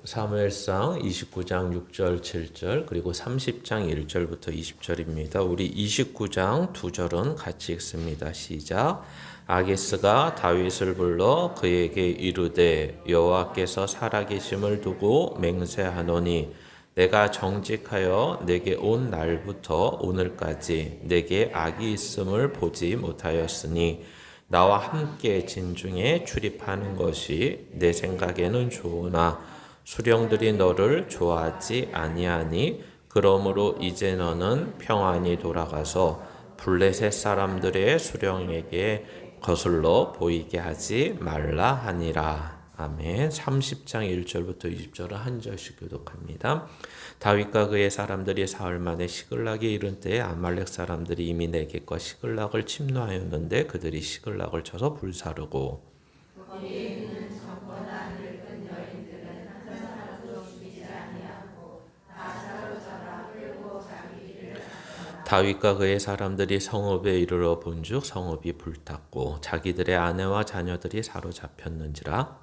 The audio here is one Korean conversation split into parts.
사무엘상 29장 6절 7절 그리고 30장 1절부터 20절입니다. 우리 29장 2절은 같이 읽습니다. 시작. 아기스가 다윗을 불러 그에게 이르되 여호와께서 살아계심을 두고 맹세하노니 내가 정직하여 내게 온 날부터 오늘까지 내게 악이 있음을 보지 못하였으니 나와 함께 진중에 출입하는 것이 내 생각에는 좋으나 수령들이 너를 좋아하지 아니하니 그러므로 이제 너는 평안히 돌아가서 블레셋 사람들의 수령에게 거슬러 보이게 하지 말라 하니라. 아멘. 30장 1절부터 20절은 한 절씩 교독합니다. 다윗과 그의 사람들이 사흘 만에 시글락에 이른 때에 아말렉 사람들이 이미 네겝과 시글락을 침노하였는데 그들이 시글락을 쳐서 불사르고 다윗과 그의 사람들이 성읍에 이르러 본즉 성읍이 불탔고 자기들의 아내와 자녀들이 사로잡혔는지라.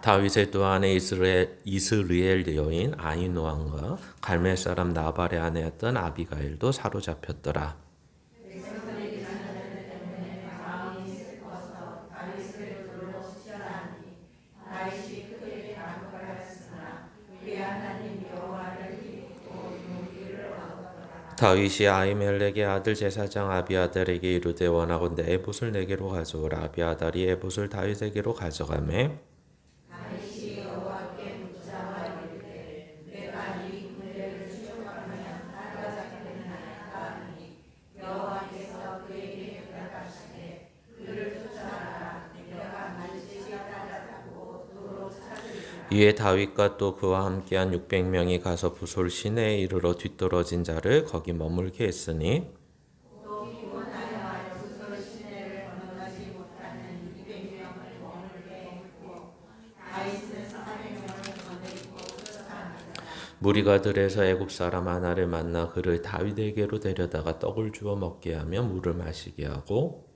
다윗의 또 아내 이스라엘 여인 아히노함과 갈멜 사람 나발의 아내였던 아비가일도 사로잡혔더라. 다윗이 아히멜렉의 아들 제사장 아비아달에게 이르되 원하건대 에봇을 내게로 가져오라. 아비아달이 에봇을 다윗에게로 가져가매 이에 다윗과 또 그와 함께한 600명이 가서 부솔 시내에 이르러 뒤떨어진 자를 거기 머물게 했으니 무리가 들에서 애굽 사람 하나를 만나 그를 다윗에게로 데려다가 떡을 주어 먹게 하며 물을 마시게 하고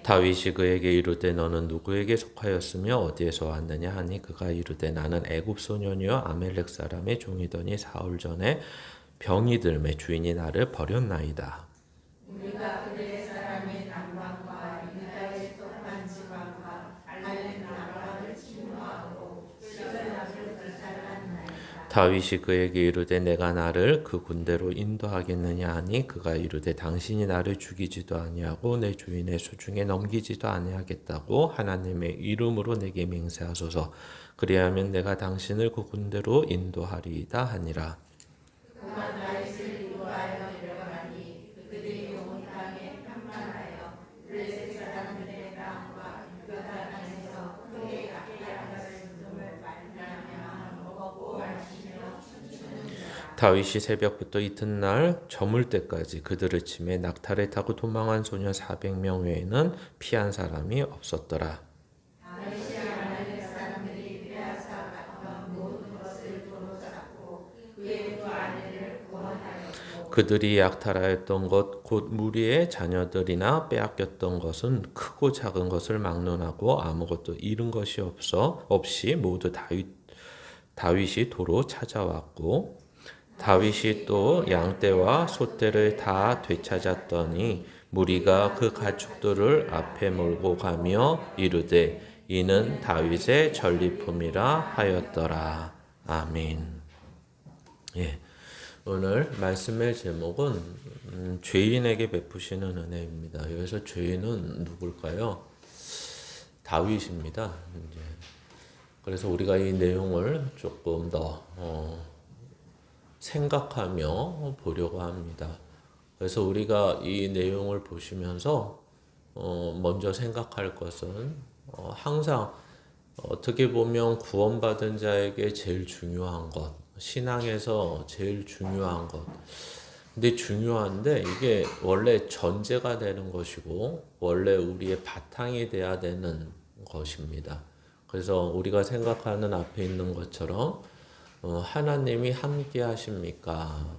다윗이 그에게 이르되 너는 누구에게 속하였으며 어디에서 왔느냐 하니 그가 이르되 나는 애굽 소년이요 아멜렉 사람의 종이더니 사흘 전에 병이 들매 주인이 나를 버렸나이다. 다윗이 그에게 이르되 내가 나를 그 군대로 인도하겠느냐 하니 그가 이르되 당신이 나를 죽이지도 아니하고 내 주인의 수중에 넘기지도 아니하겠다고 하나님의 이름으로 내게 맹세하소서. 그리하면 내가 당신을 그 군대로 인도하리이다 하니라. 다윗이 새벽부터 이튿날 저물 때까지 그들을 치매 낙타를 타고 도망한 소년 400명 외에는 피한 사람이 없었더라. 그들이 약탈하였던 것 곧 무리의 자녀들이나 빼앗겼던 것은 크고 작은 것을 막론하고 아무것도 잃은 것이 없이 모두 다윗이 도로 찾아왔고 다윗이 또 양떼와 소떼를 다 되찾았더니 무리가 그 가축들을 앞에 몰고 가며 이르되 이는 다윗의 전리품이라 하였더라. 아멘. 예. 오늘 말씀의 제목은 죄인에게 베푸시는 은혜입니다. 여기서 죄인은 누굴까요? 다윗입니다. 이제. 그래서 우리가 이 내용을 조금 더 생각하며 보려고 합니다. 그래서 우리가 이 내용을 보시면서 먼저 생각할 것은 항상 어떻게 보면 구원받은 자에게 제일 중요한 것, 신앙에서 제일 중요한 것, 근데 중요한데 이게 원래 전제가 되는 것이고 원래 우리의 바탕이 돼야 되는 것입니다. 그래서 우리가 생각하는 앞에 있는 것처럼 하나님이 함께 하십니까?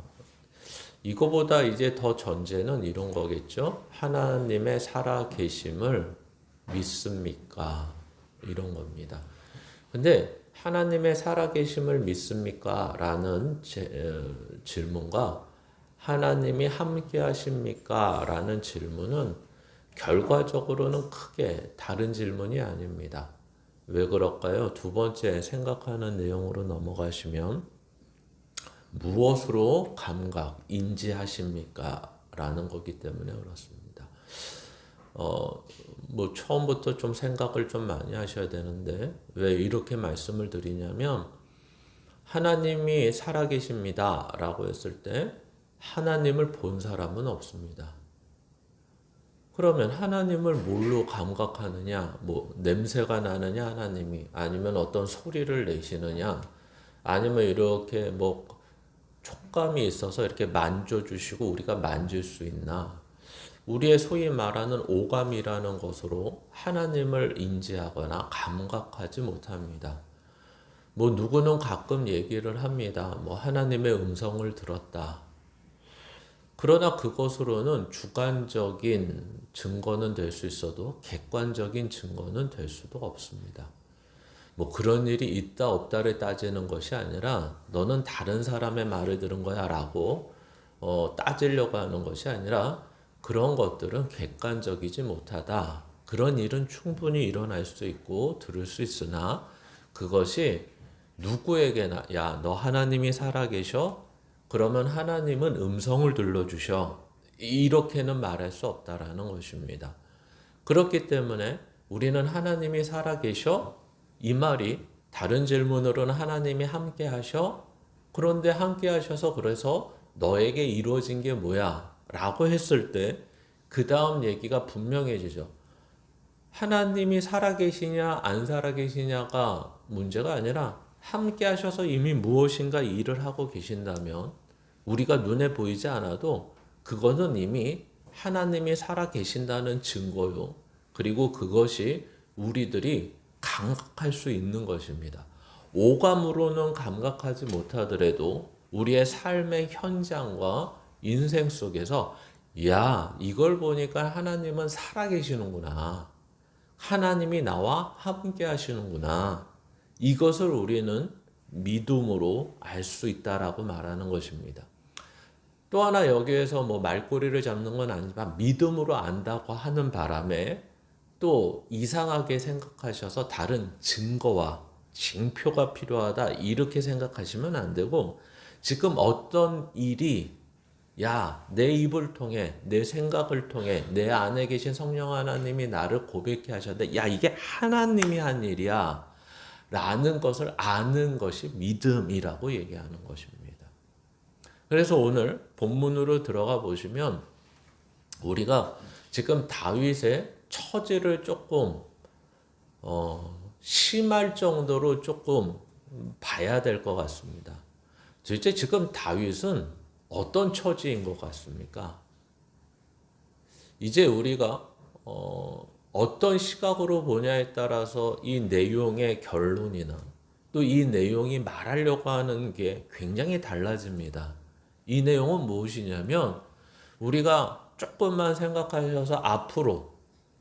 이거보다 이제 더 전제는 이런 거겠죠. 하나님의 살아 계심을 믿습니까? 이런 겁니다. 근데 하나님의 살아계심을 믿습니까? 라는 질문과 하나님이 함께 하십니까? 라는 질문은 결과적으로는 크게 다른 질문이 아닙니다. 왜 그럴까요? 두 번째 생각하는 내용으로 넘어가시면 무엇으로 감각, 인지하십니까? 라는 거기 때문에 그렇습니다. 뭐 처음부터 좀 생각을 좀 많이 하셔야 되는데 왜 이렇게 말씀을 드리냐면 하나님이 살아계십니다 라고 했을 때 하나님을 본 사람은 없습니다. 그러면 하나님을 뭘로 감각하느냐? 뭐 냄새가 나느냐 하나님이 아니면 어떤 소리를 내시느냐 아니면 이렇게 뭐 촉감이 있어서 이렇게 만져주시고 우리가 만질 수 있나? 우리의 소위 말하는 오감이라는 것으로 하나님을 인지하거나 감각하지 못합니다. 뭐 누구는 가끔 얘기를 합니다. 뭐 하나님의 음성을 들었다. 그러나 그것으로는 주관적인 증거는 될 수 있어도 객관적인 증거는 될 수도 없습니다. 뭐 그런 일이 있다 없다를 따지는 것이 아니라 너는 다른 사람의 말을 들은 거야 라고 따지려고 하는 것이 아니라 그런 것들은 객관적이지 못하다. 그런 일은 충분히 일어날 수 있고 들을 수 있으나 그것이 누구에게나 야, 너 하나님이 살아계셔? 그러면 하나님은 음성을 들려주셔. 이렇게는 말할 수 없다라는 것입니다. 그렇기 때문에 우리는 하나님이 살아계셔? 이 말이 다른 질문으로는 하나님이 함께 하셔? 그런데 함께 하셔서 그래서 너에게 이루어진 게 뭐야? 라고 했을 때 그 다음 얘기가 분명해지죠. 하나님이 살아계시냐 안 살아계시냐가 문제가 아니라 함께 하셔서 이미 무엇인가 일을 하고 계신다면 우리가 눈에 보이지 않아도 그거는 이미 하나님이 살아계신다는 증거요. 그리고 그것이 우리들이 감각할 수 있는 것입니다. 오감으로는 감각하지 못하더라도 우리의 삶의 현장과 인생 속에서 야, 이걸 보니까 하나님은 살아계시는구나. 하나님이 나와 함께 하시는구나. 이것을 우리는 믿음으로 알 수 있다라고 말하는 것입니다. 또 하나 여기에서 뭐 말꼬리를 잡는 건 아니지만 믿음으로 안다고 하는 바람에 또 이상하게 생각하셔서 다른 증거와 징표가 필요하다 이렇게 생각하시면 안 되고 지금 어떤 일이 야, 내 입을 통해 내 생각을 통해 내 안에 계신 성령 하나님이 나를 고백해 하셨는데 야, 이게 하나님이 한 일이야 라는 것을 아는 것이 믿음이라고 얘기하는 것입니다. 그래서 오늘 본문으로 들어가 보시면 우리가 지금 다윗의 처지를 조금 심할 정도로 조금 봐야 될 것 같습니다. 도대체 지금 다윗은 어떤 처지인 것 같습니까? 이제 우리가 어떤 시각으로 보냐에 따라서 이 내용의 결론이나 또 이 내용이 말하려고 하는 게 굉장히 달라집니다. 이 내용은 무엇이냐면 우리가 조금만 생각하셔서 앞으로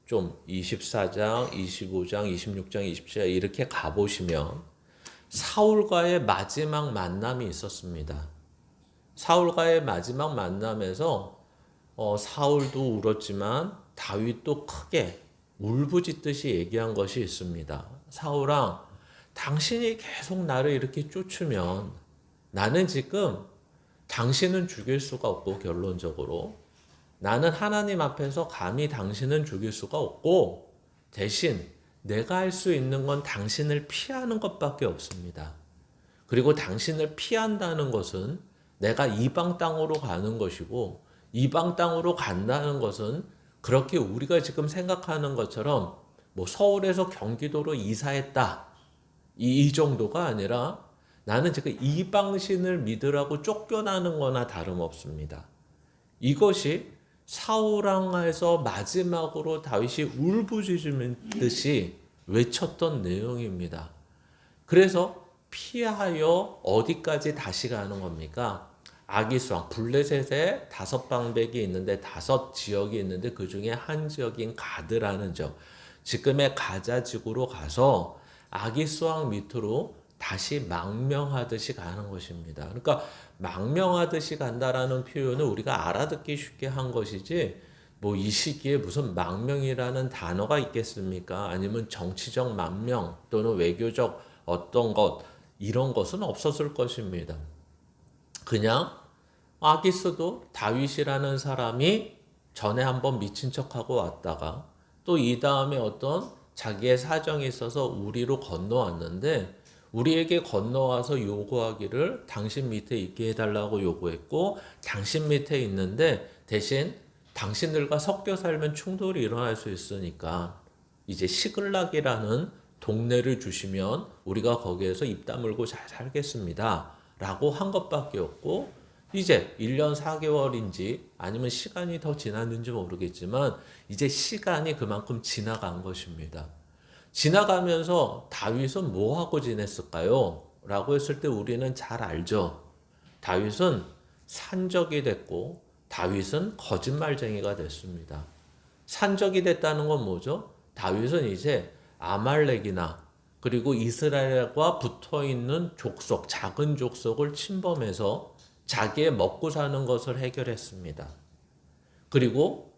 좀 24장, 25장, 26장, 27장 이렇게 가보시면 사울과의 마지막 만남이 있었습니다. 사울과의 마지막 만남에서 사울도 울었지만 다윗도 크게 울부짖듯이 얘기한 것이 있습니다. 사울아, 당신이 계속 나를 이렇게 쫓으면 나는 지금 당신은 죽일 수가 없고 결론적으로 나는 하나님 앞에서 감히 당신은 죽일 수가 없고 대신 내가 할 수 있는 건 당신을 피하는 것밖에 없습니다. 그리고 당신을 피한다는 것은 내가 이방 땅으로 가는 것이고 이방 땅으로 간다는 것은 그렇게 우리가 지금 생각하는 것처럼 뭐 서울에서 경기도로 이사했다 이 정도가 아니라 나는 지금 이방신을 믿으라고 쫓겨나는 거나 다름없습니다. 이것이 사울왕에서 마지막으로 다윗이 울부짖으듯이 외쳤던 내용입니다. 그래서 피하여 어디까지 다시 가는 겁니까? 아기수왕, 블레셋에 5방백이 있는데 5지역이 있는데 그 중에 한 지역인 가드라는 지역, 지금의 가자 지구로 가서 아기수왕 밑으로 다시 망명하듯이 가는 것입니다. 그러니까 망명하듯이 간다라는 표현은 우리가 알아듣기 쉽게 한 것이지 뭐 이 시기에 무슨 망명이라는 단어가 있겠습니까? 아니면 정치적 망명 또는 외교적 어떤 것 이런 것은 없었을 것입니다. 그냥 아기스도 다윗이라는 사람이 전에 한번 미친 척하고 왔다가 또 이 다음에 어떤 자기의 사정이 있어서 우리로 건너왔는데 우리에게 건너와서 요구하기를 당신 밑에 있게 해달라고 요구했고 당신 밑에 있는데 대신 당신들과 섞여 살면 충돌이 일어날 수 있으니까 이제 시글락이라는 동네를 주시면 우리가 거기에서 입 다물고 잘 살겠습니다 라고 한 것밖에 없고 이제 1년 4개월인지 아니면 시간이 더 지났는지 모르겠지만 이제 시간이 그만큼 지나간 것입니다. 지나가면서 다윗은 뭐 하고 지냈을까요? 라고 했을 때 우리는 잘 알죠. 다윗은 산적이 됐고 다윗은 거짓말쟁이가 됐습니다. 산적이 됐다는 건 뭐죠? 다윗은 이제 아말렉이나 그리고 이스라엘과 붙어있는 족속, 작은 족속을 침범해서 자기의 먹고 사는 것을 해결했습니다. 그리고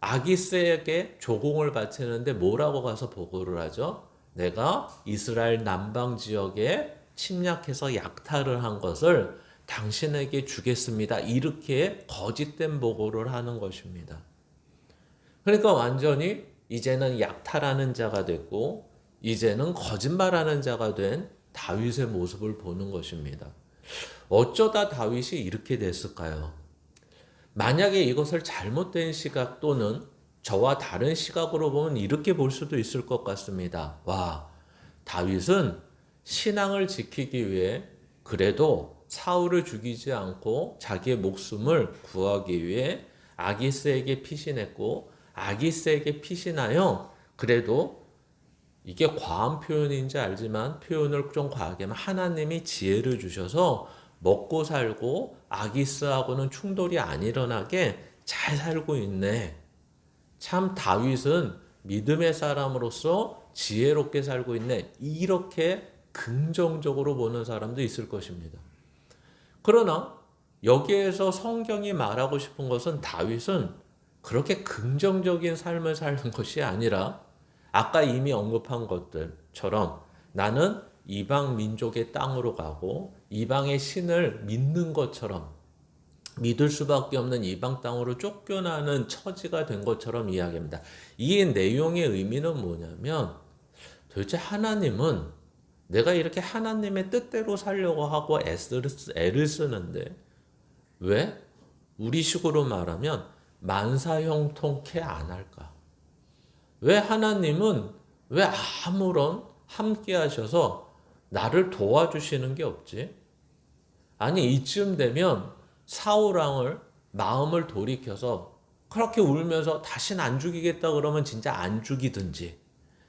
아기스에게 조공을 바치는데 뭐라고 가서 보고를 하죠? 내가 이스라엘 남방 지역에 침략해서 약탈을 한 것을 당신에게 주겠습니다. 이렇게 거짓된 보고를 하는 것입니다. 그러니까 완전히 이제는 약탈하는 자가 됐고 이제는 거짓말하는 자가 된 다윗의 모습을 보는 것입니다. 어쩌다 다윗이 이렇게 됐을까요? 만약에 이것을 잘못된 시각 또는 저와 다른 시각으로 보면 이렇게 볼 수도 있을 것 같습니다. 와, 다윗은 신앙을 지키기 위해 그래도 사울을 죽이지 않고 자기의 목숨을 구하기 위해 아기스에게 피신했고 아기스에게 피신하여 그래도 이게 과한 표현인지 알지만 표현을 좀 과하게 하면 하나님이 지혜를 주셔서 먹고 살고 아기스하고는 충돌이 안 일어나게 잘 살고 있네. 참 다윗은 믿음의 사람으로서 지혜롭게 살고 있네. 이렇게 긍정적으로 보는 사람도 있을 것입니다. 그러나 여기에서 성경이 말하고 싶은 것은 다윗은 그렇게 긍정적인 삶을 사는 것이 아니라 아까 이미 언급한 것들처럼 나는 이방 민족의 땅으로 가고 이방의 신을 믿는 것처럼 믿을 수밖에 없는 이방 땅으로 쫓겨나는 처지가 된 것처럼 이야기합니다. 이 내용의 의미는 뭐냐면 도대체 하나님은 내가 이렇게 하나님의 뜻대로 살려고 하고 애를 쓰는데 왜 우리식으로 말하면 만사형통케 안 할까? 왜 하나님은 왜 아무런 함께 하셔서 나를 도와주시는 게 없지? 아니 이쯤 되면 사울왕을 마음을 돌이켜서 그렇게 울면서 다시는 안 죽이겠다 그러면 진짜 안 죽이든지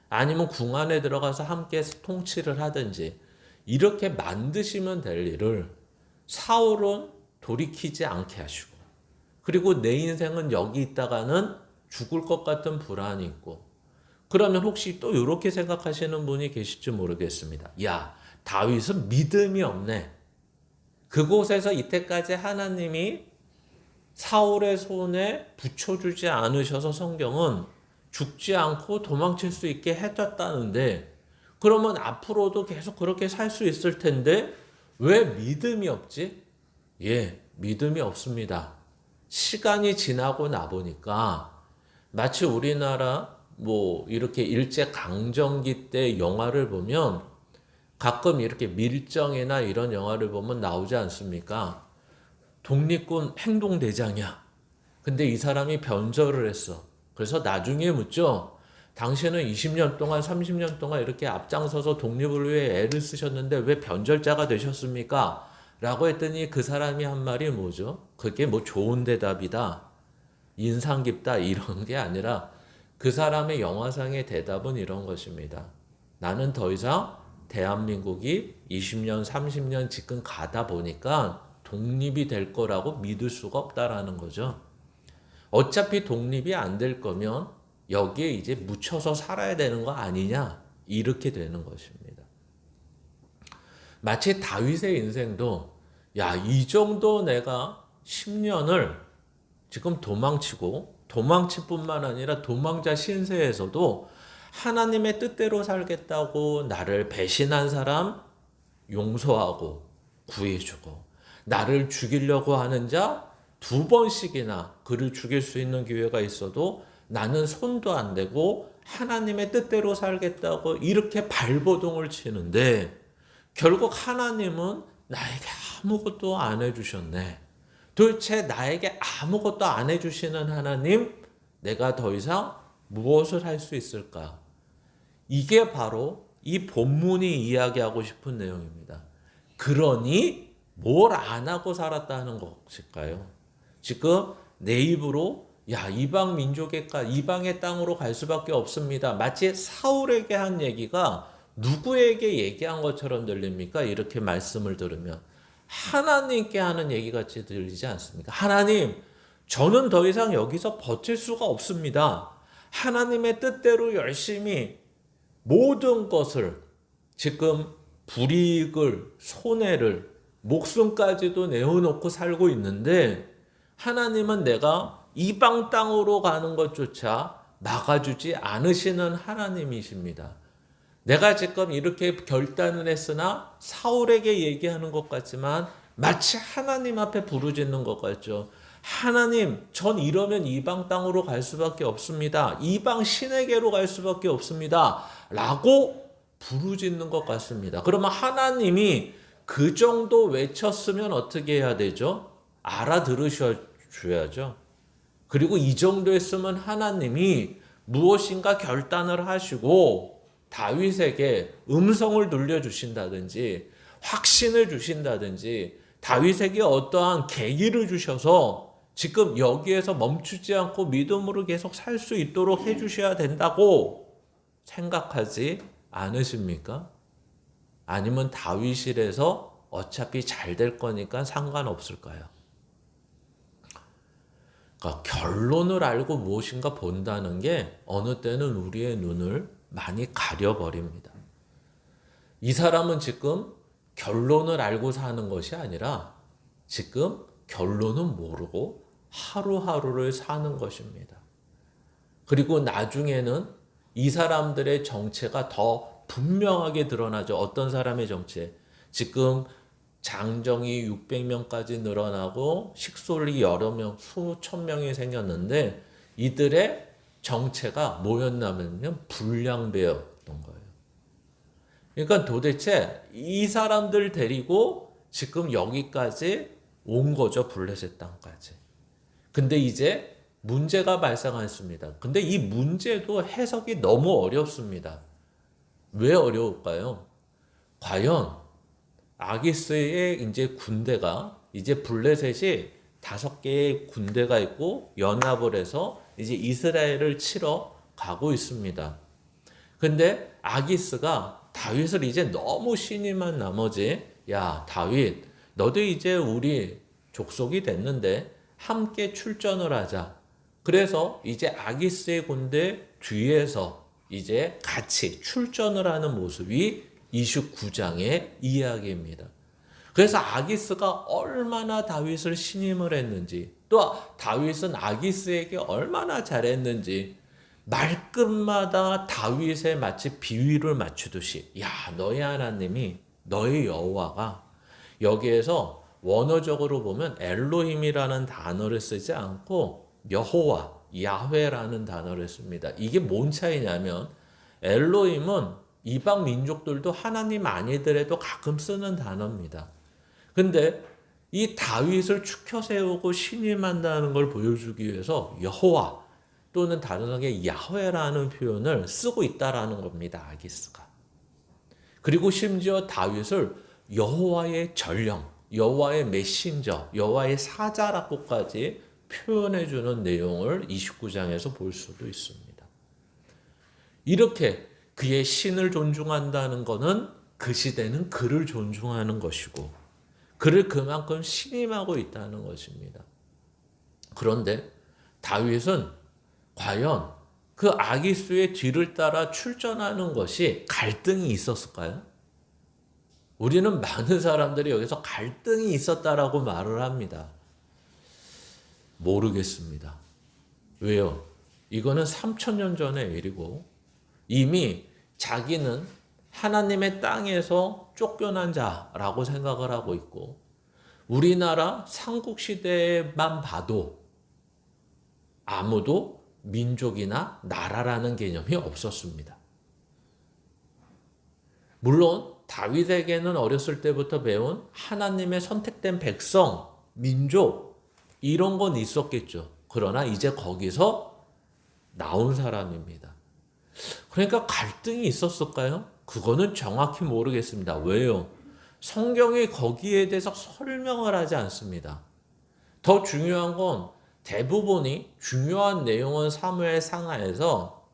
아니면 궁 안에 들어가서 함께 통치를 하든지 이렇게 만드시면 될 일을 사울은 돌이키지 않게 하시고 그리고 내 인생은 여기 있다가는 죽을 것 같은 불안이 있고 그러면 혹시 또 이렇게 생각하시는 분이 계실지 모르겠습니다. 야, 다윗은 믿음이 없네. 그곳에서 이때까지 하나님이 사울의 손에 붙여주지 않으셔서 성경은 죽지 않고 도망칠 수 있게 해줬다는데 그러면 앞으로도 계속 그렇게 살 수 있을 텐데 왜 믿음이 없지? 예, 믿음이 없습니다. 시간이 지나고 나 보니까 마치 우리나라 뭐 이렇게 일제 강점기 때 영화를 보면 가끔 이렇게 밀정이나 이런 영화를 보면 나오지 않습니까? 독립군 행동대장이야. 근데 이 사람이 변절을 했어. 그래서 나중에 묻죠. 당신은 20년 동안 30년 동안 이렇게 앞장서서 독립을 위해 애를 쓰셨는데 왜 변절자가 되셨습니까? 라고 했더니 그 사람이 한 말이 뭐죠? 그게 뭐 좋은 대답이다, 인상 깊다 이런 게 아니라 그 사람의 영화상의 대답은 이런 것입니다. 나는 더 이상 대한민국이 20년, 30년 지금 가다 보니까 독립이 될 거라고 믿을 수가 없다라는 거죠. 어차피 독립이 안 될 거면 여기에 이제 묻혀서 살아야 되는 거 아니냐, 이렇게 되는 것입니다. 마치 다윗의 인생도 야, 이 정도 내가 10년을 지금 도망칠 뿐만 아니라 도망자 신세에서도 하나님의 뜻대로 살겠다고 나를 배신한 사람 용서하고 구해주고, 나를 죽이려고 하는 자 2번씩이나 그를 죽일 수 있는 기회가 있어도 나는 손도 안 대고 하나님의 뜻대로 살겠다고 이렇게 발버둥을 치는데, 결국 하나님은 나에게 아무것도 안 해주셨네. 도대체 나에게 아무것도 안 해주시는 하나님, 내가 더 이상 무엇을 할 수 있을까? 이게 바로 이 본문이 이야기하고 싶은 내용입니다. 그러니 뭘 안 하고 살았다는 것일까요? 지금 내 입으로 야, 이방 이방의 땅으로 갈 수밖에 없습니다. 마치 사울에게 한 얘기가 누구에게 얘기한 것처럼 들립니까? 이렇게 말씀을 들으면 하나님께 하는 얘기 같이 들리지 않습니까? 하나님, 저는 더 이상 여기서 버틸 수가 없습니다. 하나님의 뜻대로 열심히 모든 것을, 지금 불이익을, 손해를, 목숨까지도 내어놓고 살고 있는데 하나님은 내가 이방 땅으로 가는 것조차 막아주지 않으시는 하나님이십니다. 내가 지금 이렇게 결단을 했으나 사울에게 얘기하는 것 같지만 마치 하나님 앞에 부르짖는 것 같죠. 하나님, 전 이러면 이방 땅으로 갈 수밖에 없습니다. 이방 신에게로 갈 수밖에 없습니다. 라고 부르짖는 것 같습니다. 그러면 하나님이 그 정도 외쳤으면 어떻게 해야 되죠? 알아들으셔야죠. 그리고 이 정도 했으면 하나님이 무엇인가 결단을 하시고 다윗에게 음성을 눌려주신다든지 확신을 주신다든지 다윗에게 어떠한 계기를 주셔서 지금 여기에서 멈추지 않고 믿음으로 계속 살 수 있도록 해주셔야 된다고 생각하지 않으십니까? 아니면 다윗이라서 어차피 잘 될 거니까 상관없을까요? 그러니까 결론을 알고 무엇인가 본다는 게 어느 때는 우리의 눈을 많이 가려버립니다. 이 사람은 지금 결론을 알고 사는 것이 아니라 지금 결론은 모르고 하루하루를 사는 것입니다. 그리고 나중에는 이 사람들의 정체가 더 분명하게 드러나죠. 어떤 사람의 정체? 지금 장정이 600명까지 늘어나고 식솔이 여러 명, 수천 명이 생겼는데 이들의 정체가 뭐였냐면요, 불량배였던 거예요. 그러니까 도대체 이 사람들 데리고 지금 여기까지 온 거죠, 블레셋 땅까지. 근데 이제 문제가 발생했습니다. 근데 이 문제도 해석이 너무 어렵습니다. 왜 어려울까요? 과연 아기스의 이제 군대가, 이제 블레셋이 5개의 군대가 있고 연합을 해서 이제 이스라엘을 치러 가고 있습니다. 근데 아기스가 다윗을 이제 너무 신임한 나머지, 야, 다윗, 너도 이제 우리 족속이 됐는데 함께 출전을 하자. 그래서 이제 아기스의 군대 뒤에서 이제 같이 출전을 하는 모습이 29장의 이야기입니다. 그래서 아기스가 얼마나 다윗을 신임을 했는지, 또 다윗은 아기스에게 얼마나 잘했는지 말끝마다 다윗에 마치 비위를 맞추듯이, 야, 너희 하나님이, 너희 여호와가, 여기에서 원어적으로 보면 엘로힘이라는 단어를 쓰지 않고 여호와, 야훼라는 단어를 씁니다. 이게 뭔 차이냐면 엘로힘은 이방 민족들도 하나님 아니더라도 가끔 쓰는 단어입니다. 근데 이 다윗을 추켜 세우고 신임한다는 걸 보여주기 위해서 여호와 또는 다른하게 야훼라는 표현을 쓰고 있다라는 겁니다, 아기스가. 그리고 심지어 다윗을 여호와의 전령, 여호와의 메신저, 여호와의 사자라고까지 표현해주는 내용을 29장에서 볼 수도 있습니다. 이렇게 그의 신을 존중한다는 것은 그 시대는 그를 존중하는 것이고 그를 그만큼 신임하고 있다는 것입니다. 그런데 다윗은 과연 그 아기스의 뒤를 따라 출전하는 것이 갈등이 있었을까요? 우리는 많은 사람들이 여기서 갈등이 있었다라고 말을 합니다. 모르겠습니다. 왜요? 이거는 3000년 전의 일이고 이미 자기는 하나님의 땅에서 쫓겨난 자라고 생각을 하고 있고 우리나라 삼국시대만 봐도 아무도 민족이나 나라라는 개념이 없었습니다. 물론 다윗에게는 어렸을 때부터 배운 하나님의 선택된 백성, 민족 이런 건 있었겠죠. 그러나 이제 거기서 나온 사람입니다. 그러니까 갈등이 있었을까요? 그거는 정확히 모르겠습니다. 왜요? 성경이 거기에 대해서 설명을 하지 않습니다. 더 중요한 건 대부분이 중요한 내용은 사무엘 상하에서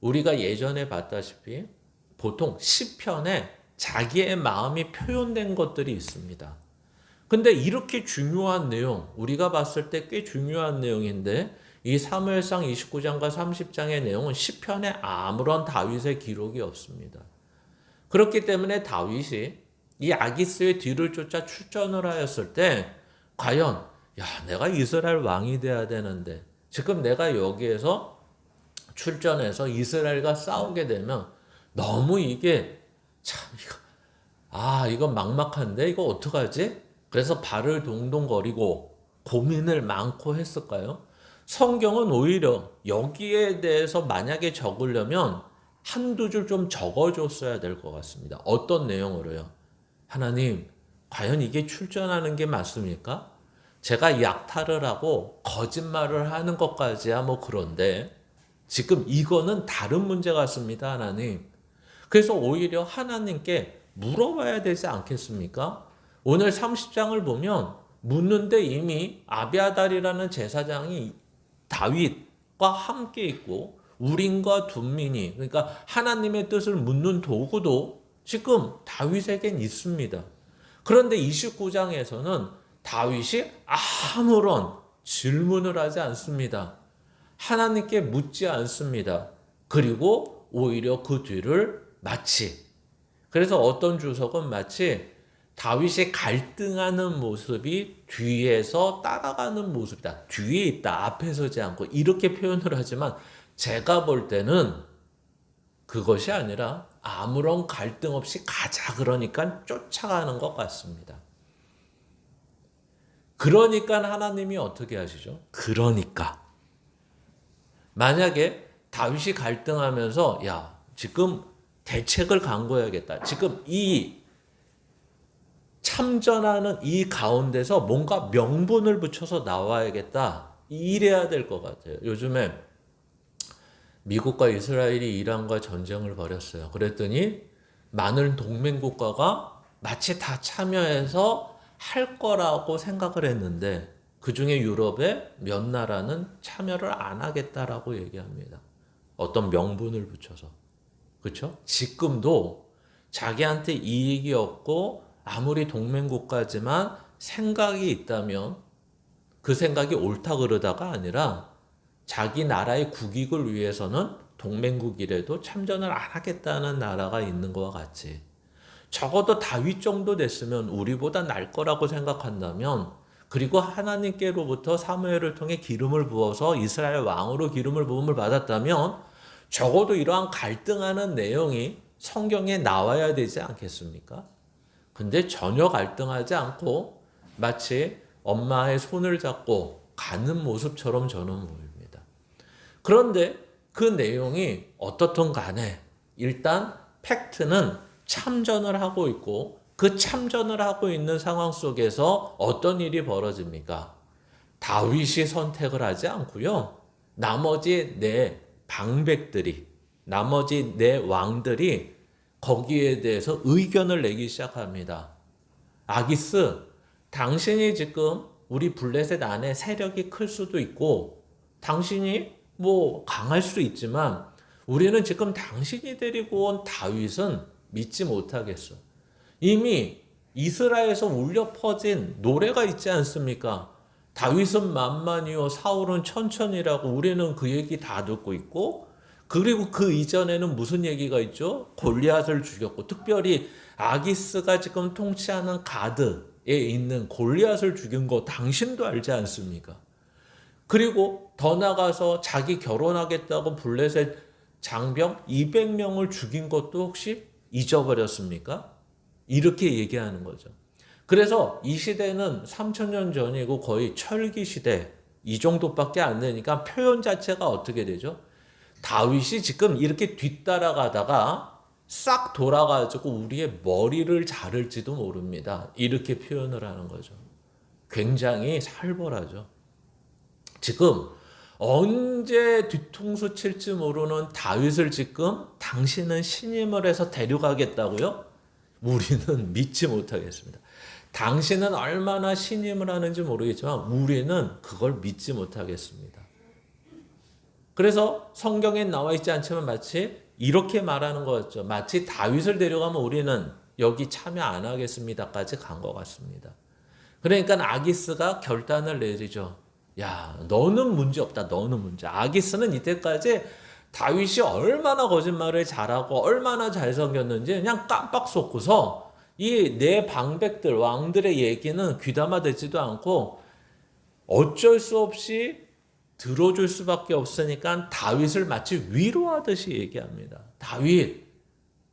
우리가 예전에 봤다시피 보통 시편에 자기의 마음이 표현된 것들이 있습니다. 근데 이렇게 중요한 내용, 우리가 봤을 때 꽤 중요한 내용인데 이 사무엘상 29장과 30장의 내용은 시편에 아무런 다윗의 기록이 없습니다. 그렇기 때문에 다윗이 이 아기스의 뒤를 쫓아 출전을 하였을 때 과연 내가 이스라엘 왕이 돼야 되는데 지금 내가 여기에서 출전해서 이스라엘과 싸우게 되면 너무 이게 참 이건 막막한데 이거 어떡하지? 그래서 발을 동동거리고 고민을 많고 했을까요? 성경은 오히려 여기에 대해서 만약에 적으려면 한두 줄 좀 적어줬어야 될 것 같습니다. 어떤 내용으로요? 하나님, 과연 이게 출전하는 게 맞습니까? 제가 약탈을 하고 거짓말을 하는 것까지야 그런데 지금 이거는 다른 문제 같습니다, 하나님. 그래서 오히려 하나님께 물어봐야 되지 않겠습니까? 오늘 30장을 보면 묻는데 이미 아비아달이라는 제사장이 다윗과 함께 있고 우림과 둠민이 그러니까 하나님의 뜻을 묻는 도구도 지금 다윗에겐 있습니다. 그런데 29장에서는 다윗이 아무런 질문을 하지 않습니다. 하나님께 묻지 않습니다. 그리고 오히려 그 뒤를 그래서 어떤 주석은 마치 다윗이 갈등하는 모습이 뒤에서 따라가는 모습이다. 뒤에 있다. 앞에 서지 않고 이렇게 표현을 하지만 제가 볼 때는 그것이 아니라 아무런 갈등 없이 가자 그러니까 쫓아가는 것 같습니다. 그러니까 하나님이 어떻게 하시죠? 그러니까 만약에 다윗이 갈등하면서 지금 대책을 강구해야겠다. 지금 이 참전하는 이 가운데서 뭔가 명분을 붙여서 나와야겠다. 이래야 될 것 같아요. 요즘에 미국과 이스라엘이 이란과 전쟁을 벌였어요. 그랬더니 많은 동맹국가가 마치 다 참여해서 할 거라고 생각을 했는데 그중에 유럽의 몇 나라는 참여를 안 하겠다라고 얘기합니다. 어떤 명분을 붙여서. 그렇죠? 지금도 자기한테 이익이 없고 아무리 동맹국가지만 생각이 있다면 그 생각이 옳다 그러다가 아니라 자기 나라의 국익을 위해서는 동맹국이라도 참전을 안 하겠다는 나라가 있는 것과 같이 적어도 다윗 정도 됐으면 우리보다 날 거라고 생각한다면 그리고 하나님께로부터 사무엘을 통해 기름을 부어서 이스라엘 왕으로 기름을 부음을 받았다면 적어도 이러한 갈등하는 내용이 성경에 나와야 되지 않겠습니까? 근데 전혀 갈등하지 않고 마치 엄마의 손을 잡고 가는 모습처럼 저는 보입니다. 그런데 그 내용이 어떻든 간에 일단 팩트는 참전을 하고 있고 그 참전을 하고 있는 상황 속에서 어떤 일이 벌어집니까? 다윗이 선택을 하지 않고요. 나머지 네 방백들이 나머지 네 왕들이 거기에 대해서 의견을 내기 시작합니다. 아기스, 당신이 지금 우리 블레셋 안에 세력이 클 수도 있고 당신이 뭐 강할 수 있지만 우리는 지금 당신이 데리고 온 다윗은 믿지 못하겠어. 이미 이스라엘에서 울려 퍼진 노래가 있지 않습니까? 다윗은 만만이요 사울은 천천히라고 우리는 그 얘기 다 듣고 있고 그리고 그 이전에는 무슨 얘기가 있죠? 골리앗을 죽였고 특별히 아기스가 지금 통치하는 가드에 있는 골리앗을 죽인 거 당신도 알지 않습니까? 그리고 더 나가서 자기 결혼하겠다고 블레셋 장병 200명을 죽인 것도 혹시 잊어버렸습니까? 이렇게 얘기하는 거죠. 그래서 이 시대는 3000년 전이고 거의 철기 시대 이 정도밖에 안 되니까 표현 자체가 어떻게 되죠? 다윗이 지금 이렇게 뒤따라가다가 싹 돌아가지고 우리의 머리를 자를지도 모릅니다. 이렇게 표현을 하는 거죠. 굉장히 살벌하죠. 지금 언제 뒤통수 칠지 모르는 다윗을 지금 당신은 신임을 해서 데려가겠다고요? 우리는 믿지 못하겠습니다. 당신은 얼마나 신임을 하는지 모르겠지만 우리는 그걸 믿지 못하겠습니다. 그래서 성경에 나와 있지 않지만 마치 이렇게 말하는 거였죠. 마치 다윗을 데려가면 우리는 여기 참여 안 하겠습니다까지 간 것 같습니다. 그러니까 아기스가 결단을 내리죠. 야, 너는 문제 없다. 너는 문제. 아기스는 이때까지 다윗이 얼마나 거짓말을 잘하고 얼마나 잘생겼는지 그냥 깜빡 속고서 이 내 방백들 왕들의 얘기는 귀담아 듣지도 않고 어쩔 수 없이 들어줄 수밖에 없으니까 다윗을 마치 위로하듯이 얘기합니다. 다윗,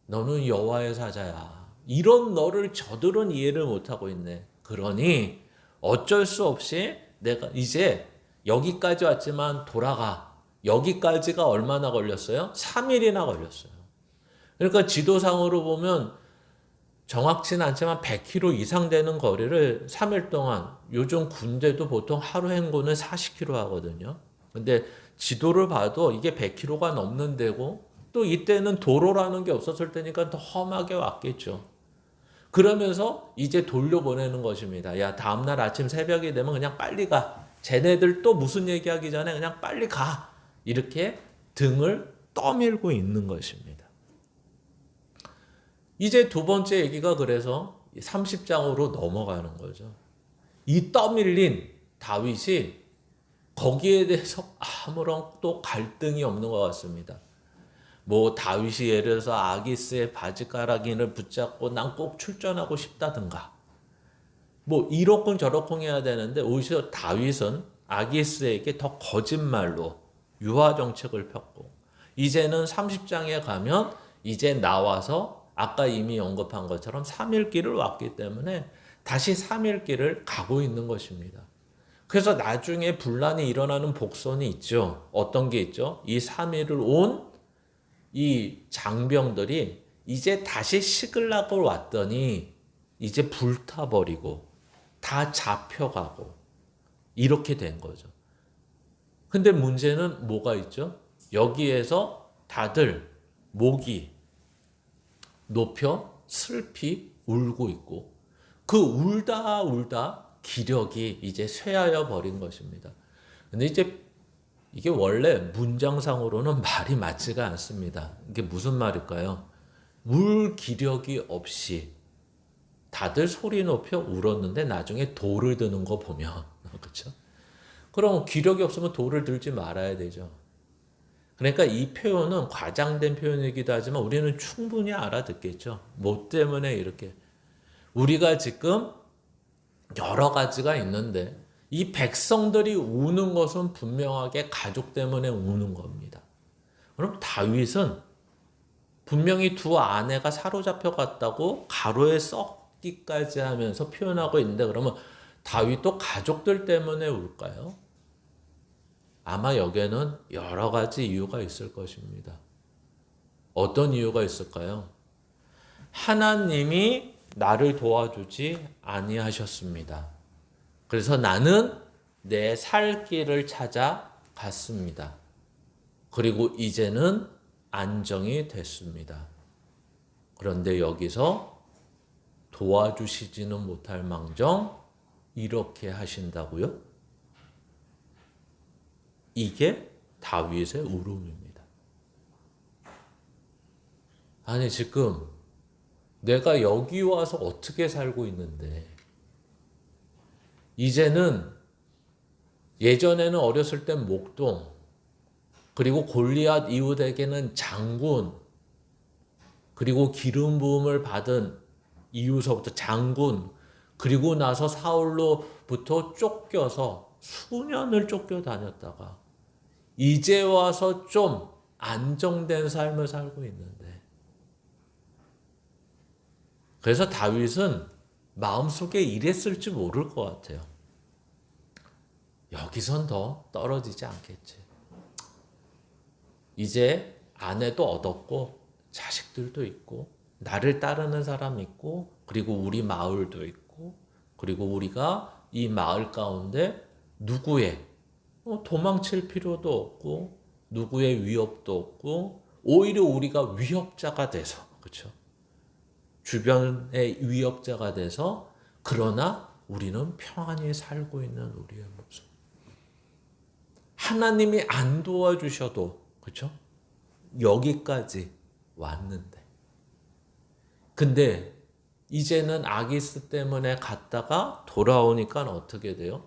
너는 여호와의 사자야. 이런 너를 저들은 이해를 못하고 있네. 그러니 어쩔 수 없이 내가 이제 여기까지 왔지만 돌아가. 여기까지가 얼마나 걸렸어요? 3일이나 걸렸어요. 그러니까 지도상으로 보면 정확치는 않지만 100km 이상 되는 거리를 3일 동안 요즘 군대도 보통 하루 행군을 40km 하거든요. 근데 지도를 봐도 이게 100km가 넘는 데고 또 이때는 도로라는 게 없었을 테니까 더 험하게 왔겠죠. 그러면서 이제 돌려보내는 것입니다. 야, 다음날 아침 새벽이 되면 그냥 빨리 가. 쟤네들 또 무슨 얘기하기 전에 그냥 빨리 가. 이렇게 등을 떠밀고 있는 것입니다. 이제 두 번째 얘기가 그래서 30장으로 넘어가는 거죠. 이 떠밀린 다윗이 거기에 대해서 아무런 또 갈등이 없는 것 같습니다. 뭐 다윗이 예를 들어서 아기스의 바지가락인을 붙잡고 난 꼭 출전하고 싶다든가 뭐 이러쿵 저러쿵 해야 되는데 오히려 다윗은 아기스에게 더 거짓말로 유화 정책을 폈고 이제는 30장에 가면 이제 나와서 아까 이미 언급한 것처럼 3일 길을 왔기 때문에 다시 3일 길을 가고 있는 것입니다. 그래서 나중에 분란이 일어나는 복선이 있죠. 어떤 게 있죠? 이 3일을 온 이 장병들이 이제 다시 시글락을 왔더니 이제 불타버리고 다 잡혀가고 이렇게 된 거죠. 근데 문제는 뭐가 있죠? 여기에서 다들 목이 높여 슬피 울고 있고 그 울다 기력이 이제 쇠하여 버린 것입니다. 근데 이제 이게 원래 문장상으로는 말이 맞지가 않습니다. 이게 무슨 말일까요? 울 기력이 없이 다들 소리 높여 울었는데 나중에 돌을 드는 거 보면 그렇죠? 그럼 기력이 없으면 돌을 들지 말아야 되죠. 그러니까 이 표현은 과장된 표현이기도 하지만 우리는 충분히 알아듣겠죠. 뭐 때문에 이렇게 우리가 지금 여러 가지가 있는데 이 백성들이 우는 것은 분명하게 가족 때문에 우는 겁니다. 그럼 다윗은 분명히 두 아내가 사로잡혀 갔다고 가로에 썩기까지 하면서 표현하고 있는데 그러면 다윗도 가족들 때문에 울까요? 아마 여기에는 여러 가지 이유가 있을 것입니다. 어떤 이유가 있을까요? 하나님이 나를 도와주지 아니하셨습니다. 그래서 나는 내 살 길을 찾아 갔습니다. 그리고 이제는 안정이 됐습니다. 그런데 여기서 도와주시지는 못할 망정 이렇게 하신다고요? 이게 다윗의 울음입니다. 아니 지금 내가 여기 와서 어떻게 살고 있는데 이제는 예전에는 어렸을 땐 목동 그리고 골리앗 이웃에게는 장군 그리고 기름 부음을 받은 이후서부터 장군 그리고 나서 사울로부터 쫓겨서 수년을 쫓겨다녔다가 이제 와서 좀 안정된 삶을 살고 있는데 그래서 다윗은 마음속에 이랬을지 모를 것 같아요. 여기선 더 떨어지지 않겠지. 이제 아내도 얻었고 자식들도 있고 나를 따르는 사람 있고 그리고 우리 마을도 있고 그리고 우리가 이 마을 가운데 누구의 도망칠 필요도 없고 누구의 위협도 없고 오히려 우리가 위협자가 돼서 그렇죠? 주변의 위협자가 돼서 그러나 우리는 평안히 살고 있는 우리의 모습. 하나님이 안 도와주셔도 그렇죠? 여기까지 왔는데 근데 이제는 아기스 때문에 갔다가 돌아오니까 어떻게 돼요?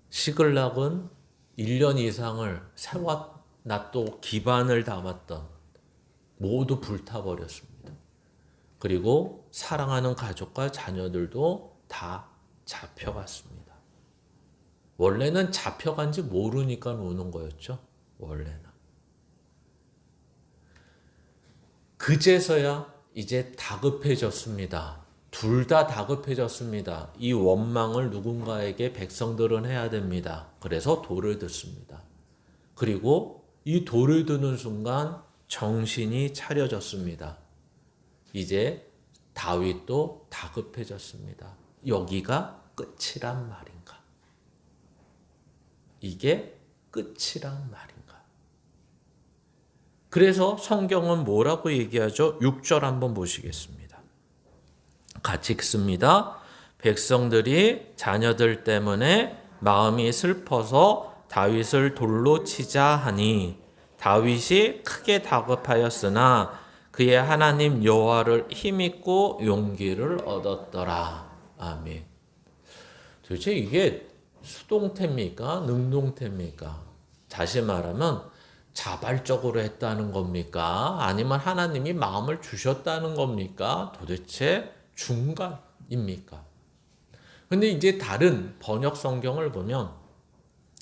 시글락은 1년 이상을 세워놨고 기반을 담았던 모두 불타버렸습니다. 그리고 사랑하는 가족과 자녀들도 다 잡혀갔습니다. 원래는 잡혀간지 모르니까 오는 거였죠. 원래는. 그제서야 이제 다급해졌습니다. 둘 다 다급해졌습니다. 이 원망을 누군가에게 백성들은 해야 됩니다. 그래서 돌을 듣습니다. 그리고 이 돌을 드는 순간 정신이 차려졌습니다. 이제 다윗도 다급해졌습니다. 여기가 끝이란 말인가? 이게 끝이란 말인가? 그래서 성경은 뭐라고 얘기하죠? 6절 한번 보시겠습니다. 같이 읽습니다. 백성들이 자녀들 때문에 마음이 슬퍼서 다윗을 돌로 치자 하니 다윗이 크게 다급하였으나 그의 하나님 여호와를 힘입고 용기를 얻었더라. 아멘. 도대체 이게 수동태입니까? 능동태입니까? 다시 말하면 자발적으로 했다는 겁니까? 아니면 하나님이 마음을 주셨다는 겁니까? 도대체 중간입니까? 근데 이제 다른 번역 성경을 보면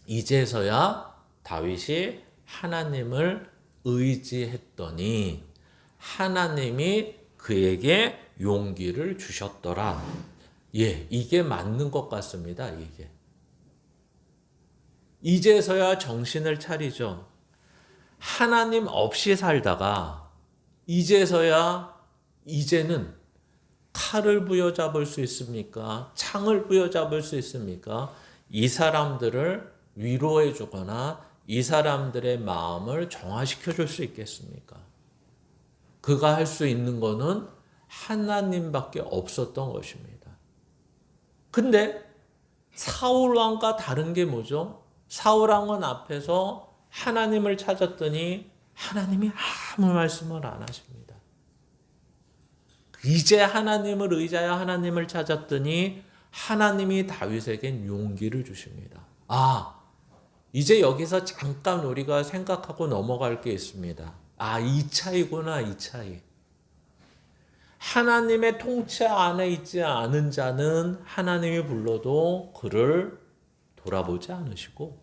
이제서야 다윗이 하나님을 의지했더니 하나님이 그에게 용기를 주셨더라. 예, 이게 맞는 것 같습니다. 이게. 이제서야 정신을 차리죠. 하나님 없이 살다가 이제는 칼을 부여잡을 수 있습니까? 창을 부여잡을 수 있습니까? 이 사람들을 위로해 주거나 이 사람들의 마음을 정화시켜 줄 수 있겠습니까? 그가 할 수 있는 거는 하나님밖에 없었던 것입니다. 근데 사울 왕과 다른 게 뭐죠? 사울 왕은 앞에서 하나님을 찾았더니 하나님이 아무 말씀을 안 하십니다. 이제 하나님을 의지하여 하나님을 찾았더니 하나님이 다윗에겐 용기를 주십니다. 이제 여기서 잠깐 우리가 생각하고 넘어갈 게 있습니다. 이 차이구나, 이 차이. 하나님의 통치 안에 있지 않은 자는 하나님이 불러도 그를 돌아보지 않으시고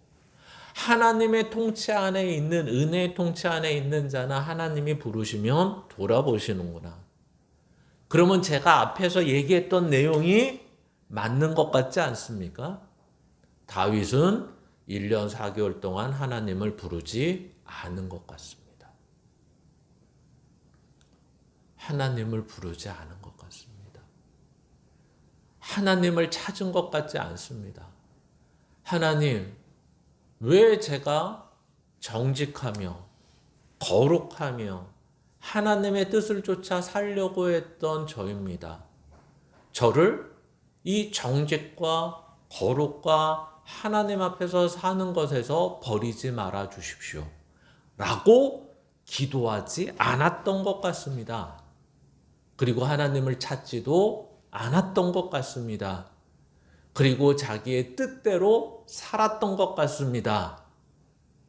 하나님의 통치 안에 있는 은혜의 통치 안에 있는 자는 하나님이 부르시면 돌아보시는구나. 그러면 제가 앞에서 얘기했던 내용이 맞는 것 같지 않습니까? 다윗은 1년 4개월 동안 하나님을 부르지 않은 것 같습니다. 하나님을 부르지 않은 것 같습니다. 하나님을 찾은 것 같지 않습니다. 하나님, 왜 제가 정직하며 거룩하며 하나님의 뜻을 쫓아 살려고 했던 저입니다. 저를 이 정직과 거룩과 하나님 앞에서 사는 것에서 버리지 말아 주십시오. 라고 기도하지 않았던 것 같습니다. 그리고 하나님을 찾지도 않았던 것 같습니다. 그리고 자기의 뜻대로 살았던 것 같습니다.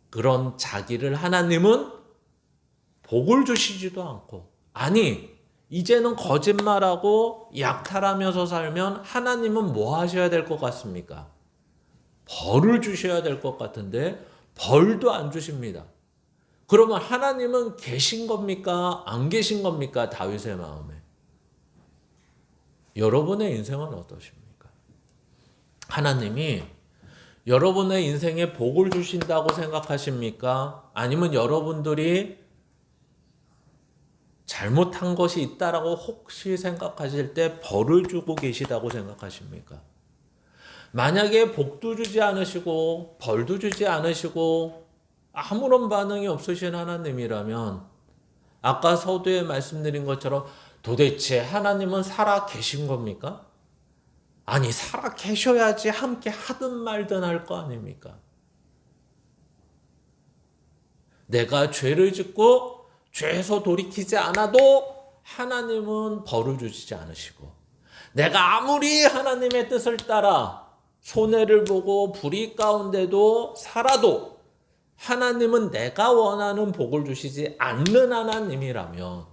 그런 자기를 하나님은 복을 주시지도 않고, 아니 이제는 거짓말하고 약탈하면서 살면 하나님은 뭐 하셔야 될 것 같습니까? 벌을 주셔야 될 것 같은데 벌도 안 주십니다. 그러면 하나님은 계신 겁니까? 안 계신 겁니까? 다윗의 마음에. 여러분의 인생은 어떠십니까? 하나님이 여러분의 인생에 복을 주신다고 생각하십니까? 아니면 여러분들이 잘못한 것이 있다라고 혹시 생각하실 때 벌을 주고 계시다고 생각하십니까? 만약에 복도 주지 않으시고 벌도 주지 않으시고 아무런 반응이 없으신 하나님이라면 아까 서두에 말씀드린 것처럼 도대체 하나님은 살아 계신 겁니까? 아니 살아 계셔야지 함께 하든 말든 할 거 아닙니까? 내가 죄를 짓고 죄에서 돌이키지 않아도 하나님은 벌을 주시지 않으시고, 내가 아무리 하나님의 뜻을 따라 손해를 보고 불의의 가운데도 살아도 하나님은 내가 원하는 복을 주시지 않는 하나님이라면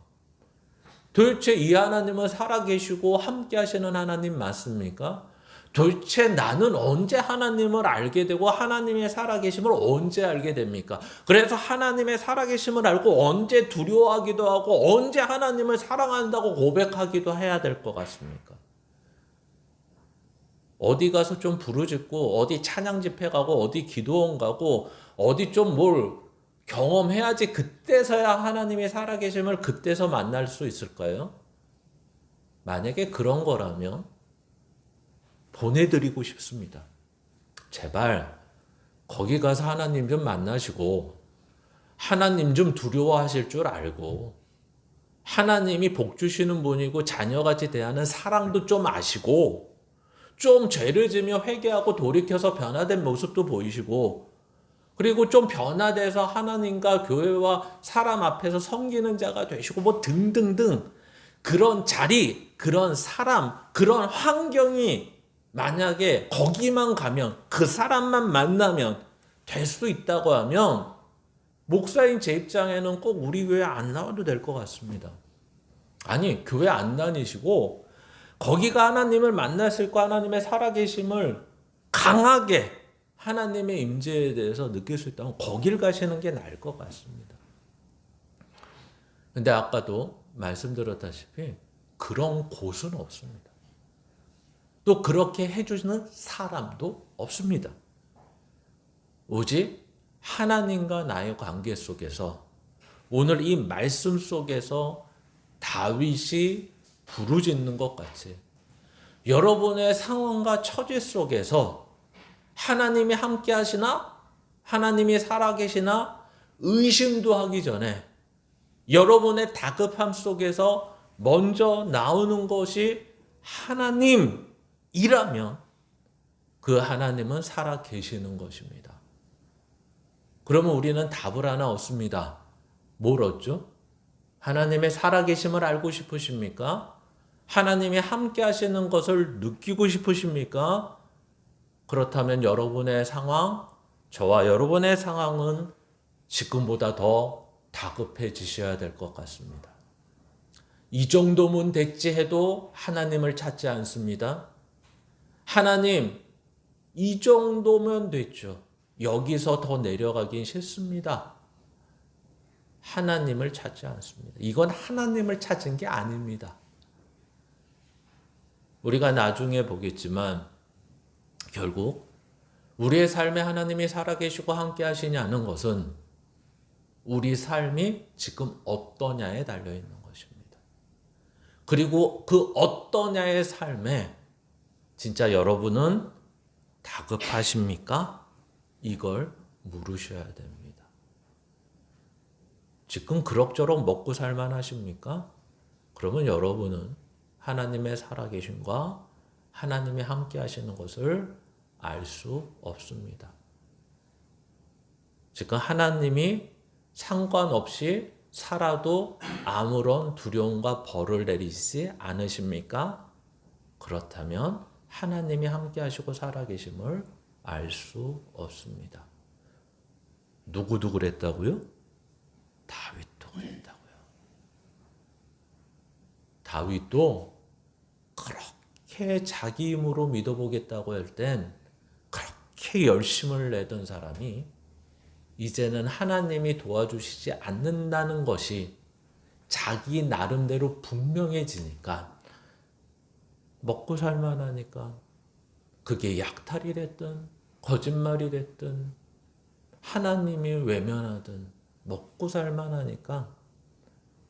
도대체 이 하나님은 살아계시고 함께 하시는 하나님 맞습니까? 도대체 나는 언제 하나님을 알게 되고 하나님의 살아계심을 언제 알게 됩니까? 그래서 하나님의 살아계심을 알고 언제 두려워하기도 하고 언제 하나님을 사랑한다고 고백하기도 해야 될 것 같습니까? 어디 가서 좀 부르짖고 어디 찬양 집회 가고 어디 기도원 가고 어디 좀 뭘 경험해야지 그때서야 하나님의 살아계심을 그때서 만날 수 있을까요? 만약에 그런 거라면 보내드리고 싶습니다. 제발 거기 가서 하나님 좀 만나시고 하나님 좀 두려워하실 줄 알고 하나님이 복 주시는 분이고 자녀같이 대하는 사랑도 좀 아시고 좀 죄를 지며 회개하고 돌이켜서 변화된 모습도 보이시고 그리고 좀 변화돼서 하나님과 교회와 사람 앞에서 섬기는 자가 되시고 뭐 등등등 그런 자리, 그런 사람, 그런 환경이 만약에 거기만 가면 그 사람만 만나면 될 수 있다고 하면 목사인 제 입장에는 꼭 우리 교회 안 나와도 될 것 같습니다. 아니 교회 안 다니시고 거기가 하나님을 만났을 거 하나님의 살아계심을 강하게 하나님의 임재에 대해서 느낄 수 있다면 거길 가시는 게 나을 것 같습니다. 근데 아까도 말씀드렸다시피 그런 곳은 없습니다. 또 그렇게 해주시는 사람도 없습니다. 오직 하나님과 나의 관계 속에서 오늘 이 말씀 속에서 다윗이 부르짖는 것 같이 여러분의 상황과 처지 속에서 하나님이 함께 하시나 하나님이 살아계시나 의심도 하기 전에 여러분의 다급함 속에서 먼저 나오는 것이 하나님이라면 그 하나님은 살아계시는 것입니다. 그러면 우리는 답을 하나 얻습니다. 뭘 얻죠? 하나님의 살아계심을 알고 싶으십니까? 하나님이 함께 하시는 것을 느끼고 싶으십니까? 그렇다면 여러분의 상황, 저와 여러분의 상황은 지금보다 더 다급해지셔야 될 것 같습니다. 이 정도면 됐지 해도 하나님을 찾지 않습니다. 하나님, 이 정도면 됐죠. 여기서 더 내려가긴 싫습니다. 하나님을 찾지 않습니다. 이건 하나님을 찾은 게 아닙니다. 우리가 나중에 보겠지만 결국 우리의 삶에 하나님이 살아계시고 함께 하시냐는 것은 우리 삶이 지금 어떠냐에 달려있는 것입니다. 그리고 그 어떠냐의 삶에 진짜 여러분은 다급하십니까? 이걸 물으셔야 됩니다. 지금 그럭저럭 먹고 살만 하십니까? 그러면 여러분은 하나님의 살아계심과 하나님이 함께 하시는 것을 알 수 없습니다. 지금 하나님이 상관없이 살아도 아무런 두려움과 벌을 내리지 않으십니까? 그렇다면 하나님이 함께 하시고 살아계심을 알 수 없습니다. 누구도 그랬다고요? 다윗도 그랬다고요. 다윗도 그렇게 자기 힘으로 믿어보겠다고 할 땐 그렇게 열심을 내던 사람이 이제는 하나님이 도와주시지 않는다는 것이 자기 나름대로 분명해지니까 먹고 살만하니까 그게 약탈이 됐든 거짓말이 됐든 하나님이 외면하든 먹고 살만하니까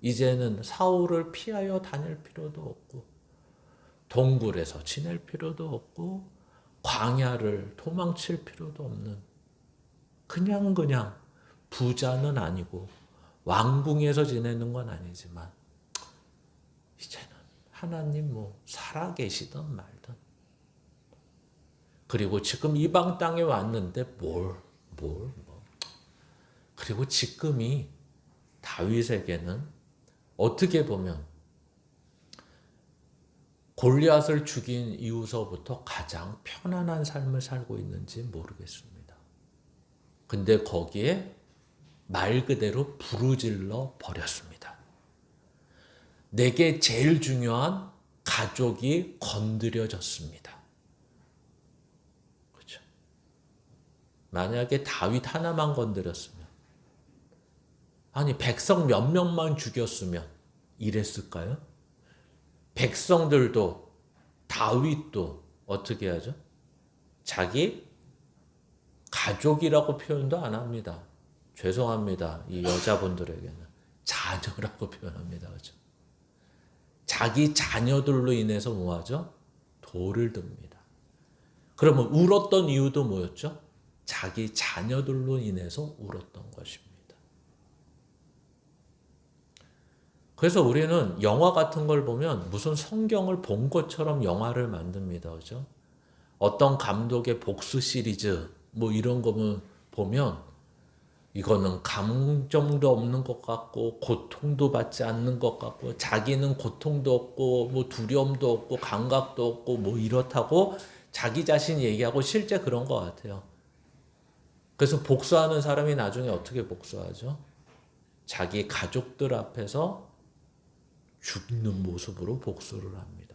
이제는 사울을 피하여 다닐 필요도 없고 동굴에서 지낼 필요도 없고 광야를 도망칠 필요도 없는 그냥 부자는 아니고 왕궁에서 지내는 건 아니지만 이제는 하나님 살아계시든 말든 그리고 지금 이방 땅에 왔는데 그리고 지금이 다윗에게는 어떻게 보면 골리앗을 죽인 이후서부터 가장 편안한 삶을 살고 있는지 모르겠습니다. 근데 거기에 말 그대로 부르질러 버렸습니다. 내게 제일 중요한 가족이 건드려졌습니다. 그렇죠? 만약에 다윗 하나만 건드렸으면 아니 백성 몇 명만 죽였으면 이랬을까요? 백성들도 다윗도 어떻게 하죠? 자기 가족이라고 표현도 안 합니다. 죄송합니다. 이 여자분들에게는 자녀라고 표현합니다. 그렇죠? 자기 자녀들로 인해서 뭐하죠? 돌을 듭니다. 그러면 울었던 이유도 뭐였죠? 자기 자녀들로 인해서 울었던 것입니다. 그래서 우리는 영화 같은 걸 보면 무슨 성경을 본 것처럼 영화를 만듭니다. 그죠? 어떤 감독의 복수 시리즈 이런 거 보면 이거는 감정도 없는 것 같고 고통도 받지 않는 것 같고 자기는 고통도 없고 두려움도 없고 감각도 없고 이렇다고 자기 자신 얘기하고 실제 그런 것 같아요. 그래서 복수하는 사람이 나중에 어떻게 복수하죠? 자기 가족들 앞에서 죽는 모습으로 복수를 합니다.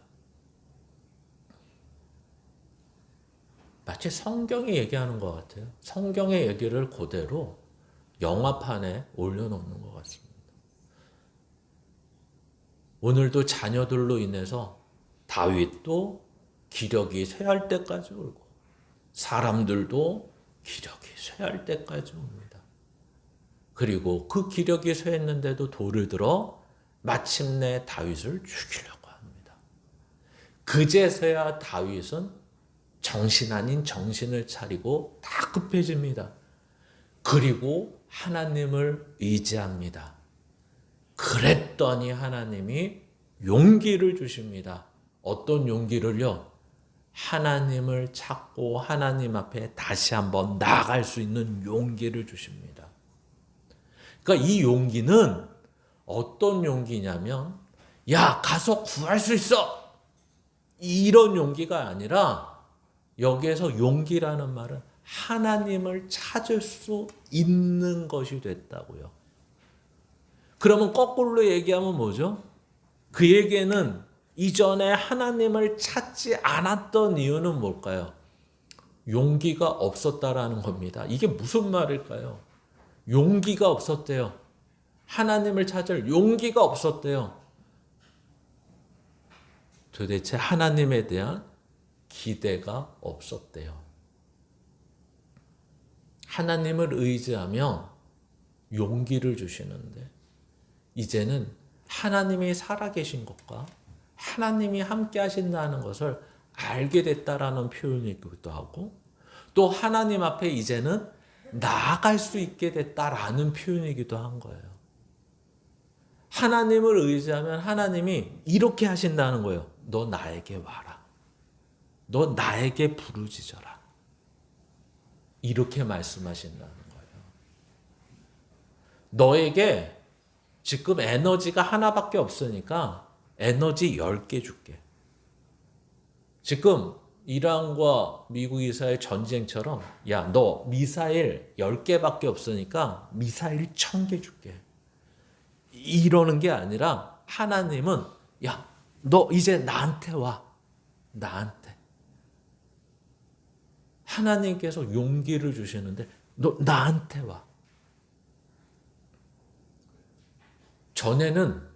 마치 성경이 얘기하는 것 같아요. 성경의 얘기를 그대로 영화판에 올려놓는 것 같습니다. 오늘도 자녀들로 인해서 다윗도 기력이 쇠할 때까지 울고 사람들도 기력이 쇠할 때까지 웁니다. 그리고 그 기력이 쇠했는데도 돌을 들어 마침내 다윗을 죽이려고 합니다. 그제서야 다윗은 정신 아닌 정신을 차리고 다 급해집니다. 그리고 하나님을 의지합니다. 그랬더니 하나님이 용기를 주십니다. 어떤 용기를요? 하나님을 찾고 하나님 앞에 다시 한번 나아갈 수 있는 용기를 주십니다. 그러니까 이 용기는 어떤 용기냐면 야 가서 구할 수 있어 이런 용기가 아니라 여기에서 용기라는 말은 하나님을 찾을 수 있는 것이 됐다고요. 그러면 거꾸로 얘기하면 뭐죠? 그에게는 이전에 하나님을 찾지 않았던 이유는 뭘까요? 용기가 없었다라는 겁니다. 이게 무슨 말일까요? 용기가 없었대요. 하나님을 찾을 용기가 없었대요. 도대체 하나님에 대한 기대가 없었대요. 하나님을 의지하며 용기를 주시는데 이제는 하나님이 살아계신 것과 하나님이 함께 하신다는 것을 알게 됐다라는 표현이기도 하고 또 하나님 앞에 이제는 나아갈 수 있게 됐다라는 표현이기도 한 거예요. 하나님을 의지하면 하나님이 이렇게 하신다는 거예요. 너 나에게 와라. 너 나에게 부르짖어라. 이렇게 말씀하신다는 거예요. 너에게 지금 에너지가 하나밖에 없으니까 에너지 10개 줄게. 지금 이란과 미국 이스라엘 전쟁처럼 야, 너 미사일 10개밖에 없으니까 미사일 1000개 줄게. 이러는 게 아니라 하나님은 야, 너 이제 나한테 와. 나한테. 하나님께서 용기를 주시는데 너 나한테 와. 전에는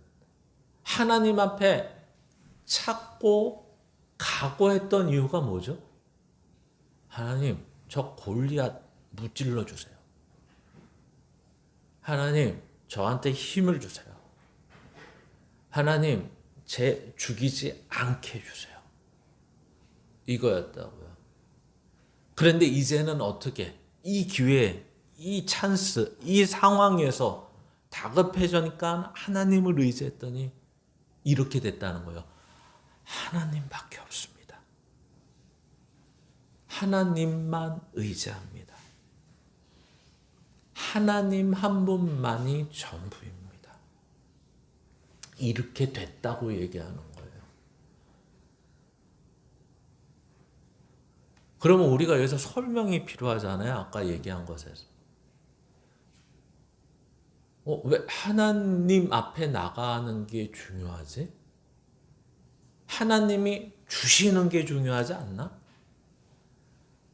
하나님 앞에 찾고 각오했던 이유가 뭐죠? 하나님, 저 골리앗 무찔러 주세요. 하나님, 저한테 힘을 주세요. 하나님, 제 죽이지 않게 해주세요. 이거였다고요. 그런데 이제는 어떻게? 이 기회, 이 찬스, 이 상황에서 다급해지니까 하나님을 의지했더니 이렇게 됐다는 거예요. 하나님밖에 없습니다. 하나님만 의지합니다. 하나님 한 분만이 전부입니다. 이렇게 됐다고 얘기하는 거예요. 그러면 우리가 여기서 설명이 필요하잖아요. 아까 얘기한 것에서. 왜 하나님 앞에 나가는 게 중요하지? 하나님이 주시는 게 중요하지 않나?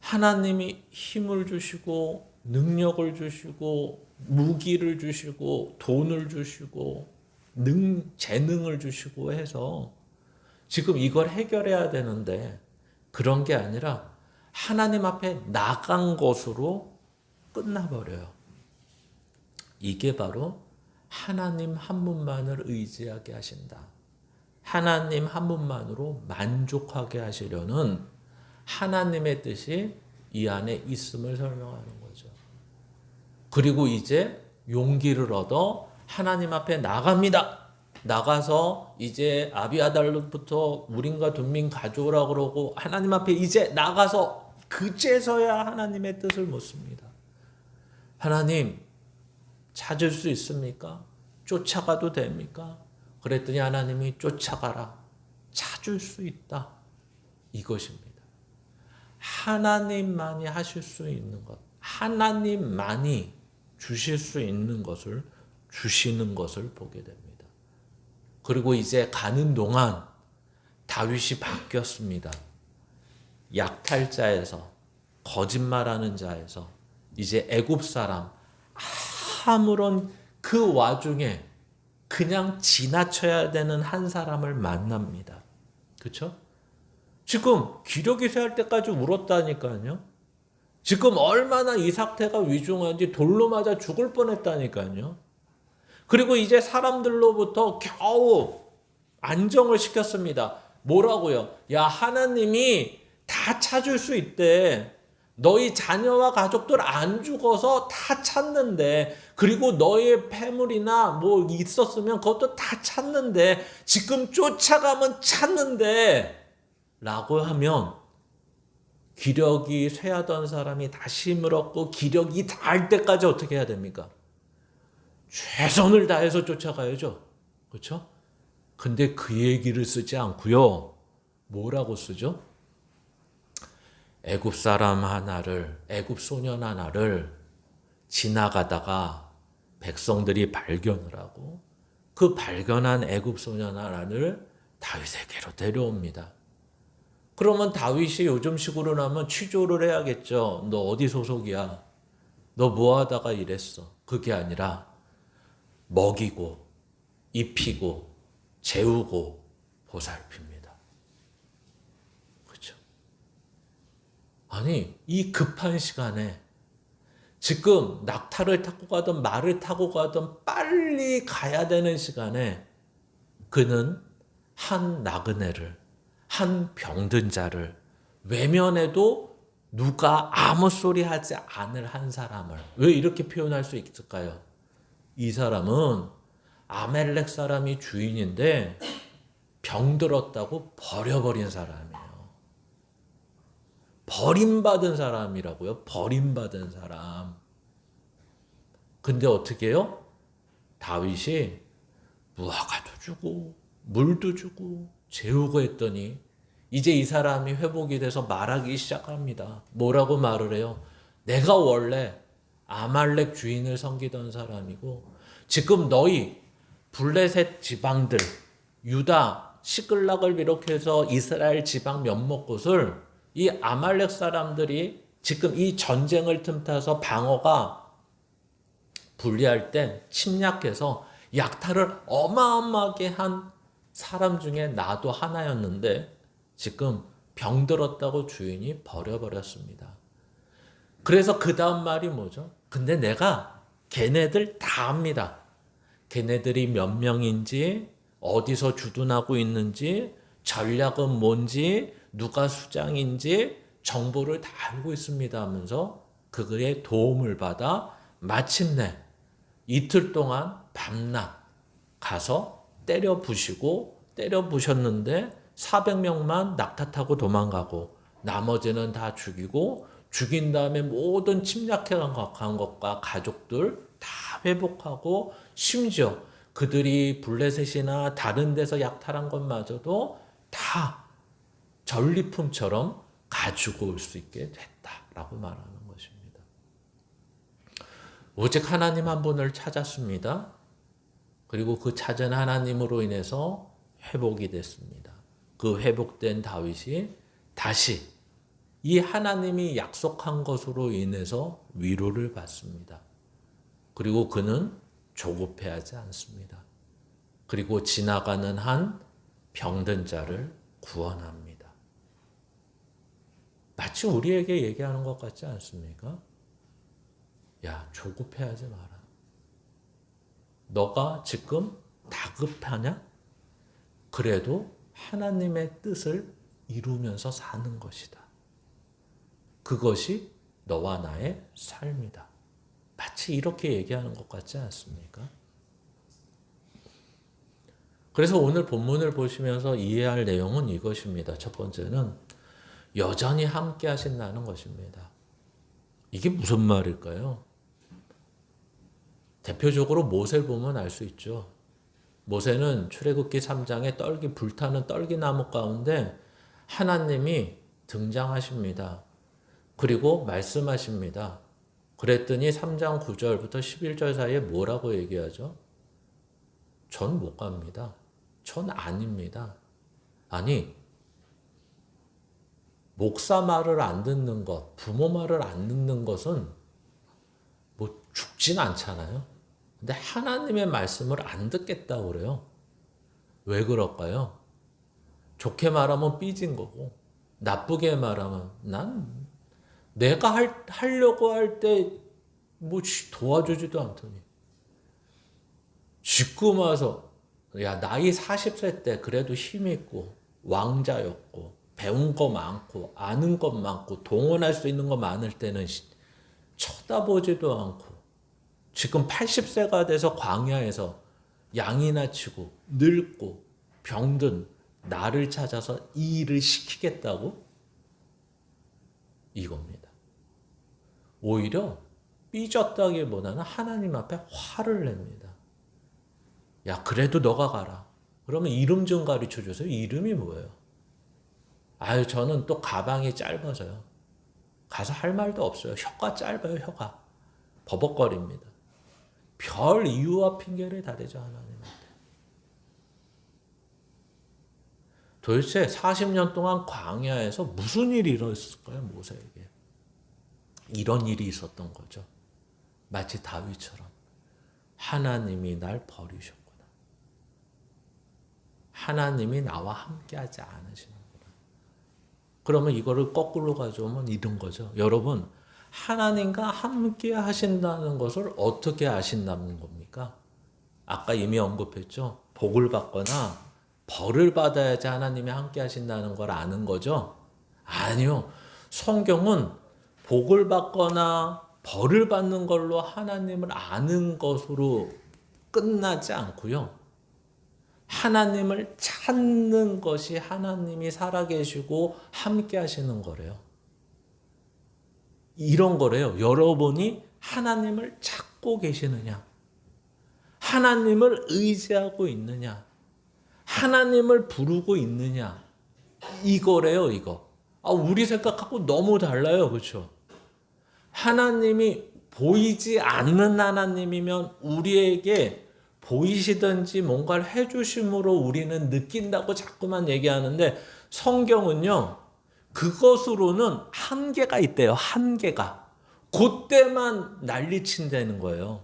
하나님이 힘을 주시고 능력을 주시고 무기를 주시고 돈을 주시고 재능을 주시고 해서 지금 이걸 해결해야 되는데 그런 게 아니라 하나님 앞에 나간 것으로 끝나버려요. 이게 바로 하나님 한 분만을 의지하게 하신다. 하나님 한 분만으로 만족하게 하시려는 하나님의 뜻이 이 안에 있음을 설명하는 거죠. 그리고 이제 용기를 얻어 하나님 앞에 나갑니다. 나가서 이제 아비아달로부터 우림과 둠민 가져오라고 그러고 하나님 앞에 이제 나가서 그제서야 하나님의 뜻을 묻습니다. 하나님, 찾을 수 있습니까? 쫓아가도 됩니까? 그랬더니 하나님이 쫓아가라. 찾을 수 있다. 이것입니다. 하나님만이 하실 수 있는 것, 하나님만이 주실 수 있는 것을 주시는 것을 보게 됩니다. 그리고 이제 가는 동안 다윗이 바뀌었습니다. 약탈자에서 거짓말하는 자에서 이제 애굽 사람 아무런 그 와중에 그냥 지나쳐야 되는 한 사람을 만납니다. 그렇죠? 지금 기력이 쇠할 때까지 울었다니까요. 지금 얼마나 이 사태가 위중한지 돌로 맞아 죽을 뻔했다니까요. 그리고 이제 사람들로부터 겨우 안정을 시켰습니다. 뭐라고요? 야, 하나님이 다 찾을 수 있대. 너희 자녀와 가족들 안 죽어서 다 찾는데, 그리고 너의 패물이나 뭐 있었으면 그것도 다 찾는데, 지금 쫓아가면 찾는데 라고 하면 기력이 쇠하던 사람이 다시 힘을 얻고 기력이 닿을 때까지 어떻게 해야 됩니까? 최선을 다해서 쫓아가야죠. 그렇죠? 근데 그 얘기를 쓰지 않고요. 뭐라고 쓰죠? 애굽 사람 하나를, 애굽 소년 하나를 지나가다가 백성들이 발견을 하고 그 발견한 애굽 소년 하나를 다윗에게로 데려옵니다. 그러면 다윗이 요즘식으로 하면 취조를 해야겠죠. 너 어디 소속이야? 너 뭐 하다가 이랬어? 그게 아니라 먹이고 입히고 재우고 보살핍니다. 그렇죠? 아니, 이 급한 시간에 지금 낙타를 타고 가든 말을 타고 가든 빨리 가야 되는 시간에 그는 한 나그네를, 한 병든 자를, 외면해도 누가 아무 소리 하지 않을 한 사람을, 왜 이렇게 표현할 수 있을까요? 이 사람은 아멜렉 사람이 주인인데 병들었다고 버려버린 사람이에요. 버림받은 사람이라고요. 버림받은 사람. 근데 어떻게 해요? 다윗이 무화과도 주고 물도 주고 재우고 했더니 이제 이 사람이 회복이 돼서 말하기 시작합니다. 뭐라고 말을 해요? 내가 원래 아말렉 주인을 섬기던 사람이고 지금 너희 블레셋 지방들 유다 시글락을 비롯해서 이스라엘 지방 몇몇 곳을 이 아말렉 사람들이 지금 이 전쟁을 틈타서 방어가 불리할 때 침략해서 약탈을 어마어마하게 한 사람 중에 나도 하나였는데 지금 병들었다고 주인이 버려버렸습니다. 그래서 그 다음 말이 뭐죠? 근데 내가 걔네들 다 압니다. 걔네들이 몇 명인지, 어디서 주둔하고 있는지, 전략은 뭔지, 누가 수장인지 정보를 다 알고 있습니다 하면서 그의 도움을 받아 마침내 이틀 동안 밤낮 가서 때려 부셨는데 400명만 낙타타고 도망가고 나머지는 다 죽이고 죽인 다음에 모든 침략해간 것과 가족들 다 회복하고 심지어 그들이 블레셋이나 다른 데서 약탈한 것마저도 다 전리품처럼 가지고 올 수 있게 됐다라고 말하는 것입니다. 오직 하나님 한 분을 찾았습니다. 그리고 그 찾은 하나님으로 인해서 회복이 됐습니다. 그 회복된 다윗이 다시 이 하나님이 약속한 것으로 인해서 위로를 받습니다. 그리고 그는 조급해하지 않습니다. 그리고 지나가는 한 병든 자를 구원합니다. 마치 우리에게 얘기하는 것 같지 않습니까? 야, 조급해하지 마라. 너가 지금 다급하냐? 그래도 하나님의 뜻을 이루면서 사는 것이다. 그것이 너와 나의 삶이다. 마치 이렇게 얘기하는 것 같지 않습니까? 그래서 오늘 본문을 보시면서 이해할 내용은 이것입니다. 첫 번째는 여전히 함께 하신다는 것입니다. 이게 무슨 말일까요? 대표적으로 모세를 보면 알 수 있죠. 모세는 출애굽기 3장에 불타는 떨기나무 가운데 하나님이 등장하십니다. 그리고 말씀하십니다. 그랬더니 3장 9절부터 11절 사이에 뭐라고 얘기하죠? 전 못 갑니다. 전 아닙니다. 아니, 목사 말을 안 듣는 것, 부모 말을 안 듣는 것은 뭐 죽진 않잖아요. 근데 하나님의 말씀을 안 듣겠다고 그래요. 왜 그럴까요? 좋게 말하면 삐진 거고, 나쁘게 말하면 난 내가 하려고 할 때 뭐 도와주지도 않더니 지금 와서 야 나이 40세 때 그래도 힘이 있고 왕자였고 배운 거 많고 아는 것 많고 동원할 수 있는 거 많을 때는 쳐다보지도 않고 지금 80세가 돼서 광야에서 양이나 치고 늙고 병든 나를 찾아서 이 일을 시키겠다고? 이겁니다. 오히려 삐졌다기보다는 하나님 앞에 화를 냅니다. 야 그래도 너가 가라. 그러면 이름 좀 가르쳐 주세요. 이름이 뭐예요? 아유 저는 또 가방이 짧아서요. 가서 할 말도 없어요. 혀가 짧아요. 혀가. 버벅거립니다. 별 이유와 핑계를 다대죠 하나님한테. 도대체 40년 동안 광야에서 무슨 일이 일어났을까요? 모세에게. 이런 일이 있었던 거죠. 마치 다윗처럼 하나님이 날 버리셨구나. 하나님이 나와 함께하지 않으시는구나. 그러면 이거를 거꾸로 가져오면 이런 거죠. 여러분 하나님과 함께 하신다는 것을 어떻게 아신다는 겁니까? 아까 이미 언급했죠. 복을 받거나 벌을 받아야지 하나님이 함께 하신다는 걸 아는 거죠. 아니요. 성경은 복을 받거나 벌을 받는 걸로 하나님을 아는 것으로 끝나지 않고요. 하나님을 찾는 것이 하나님이 살아계시고 함께 하시는 거래요. 이런 거래요. 여러분이 하나님을 찾고 계시느냐? 하나님을 의지하고 있느냐? 하나님을 부르고 있느냐? 이거래요, 이거. 우리 생각하고 너무 달라요. 그렇죠? 하나님이 보이지 않는 하나님이면 우리에게 보이시든지 뭔가를 해주심으로 우리는 느낀다고 자꾸만 얘기하는데 성경은요, 그것으로는 한계가 있대요. 한계가. 그때만 난리친다는 거예요.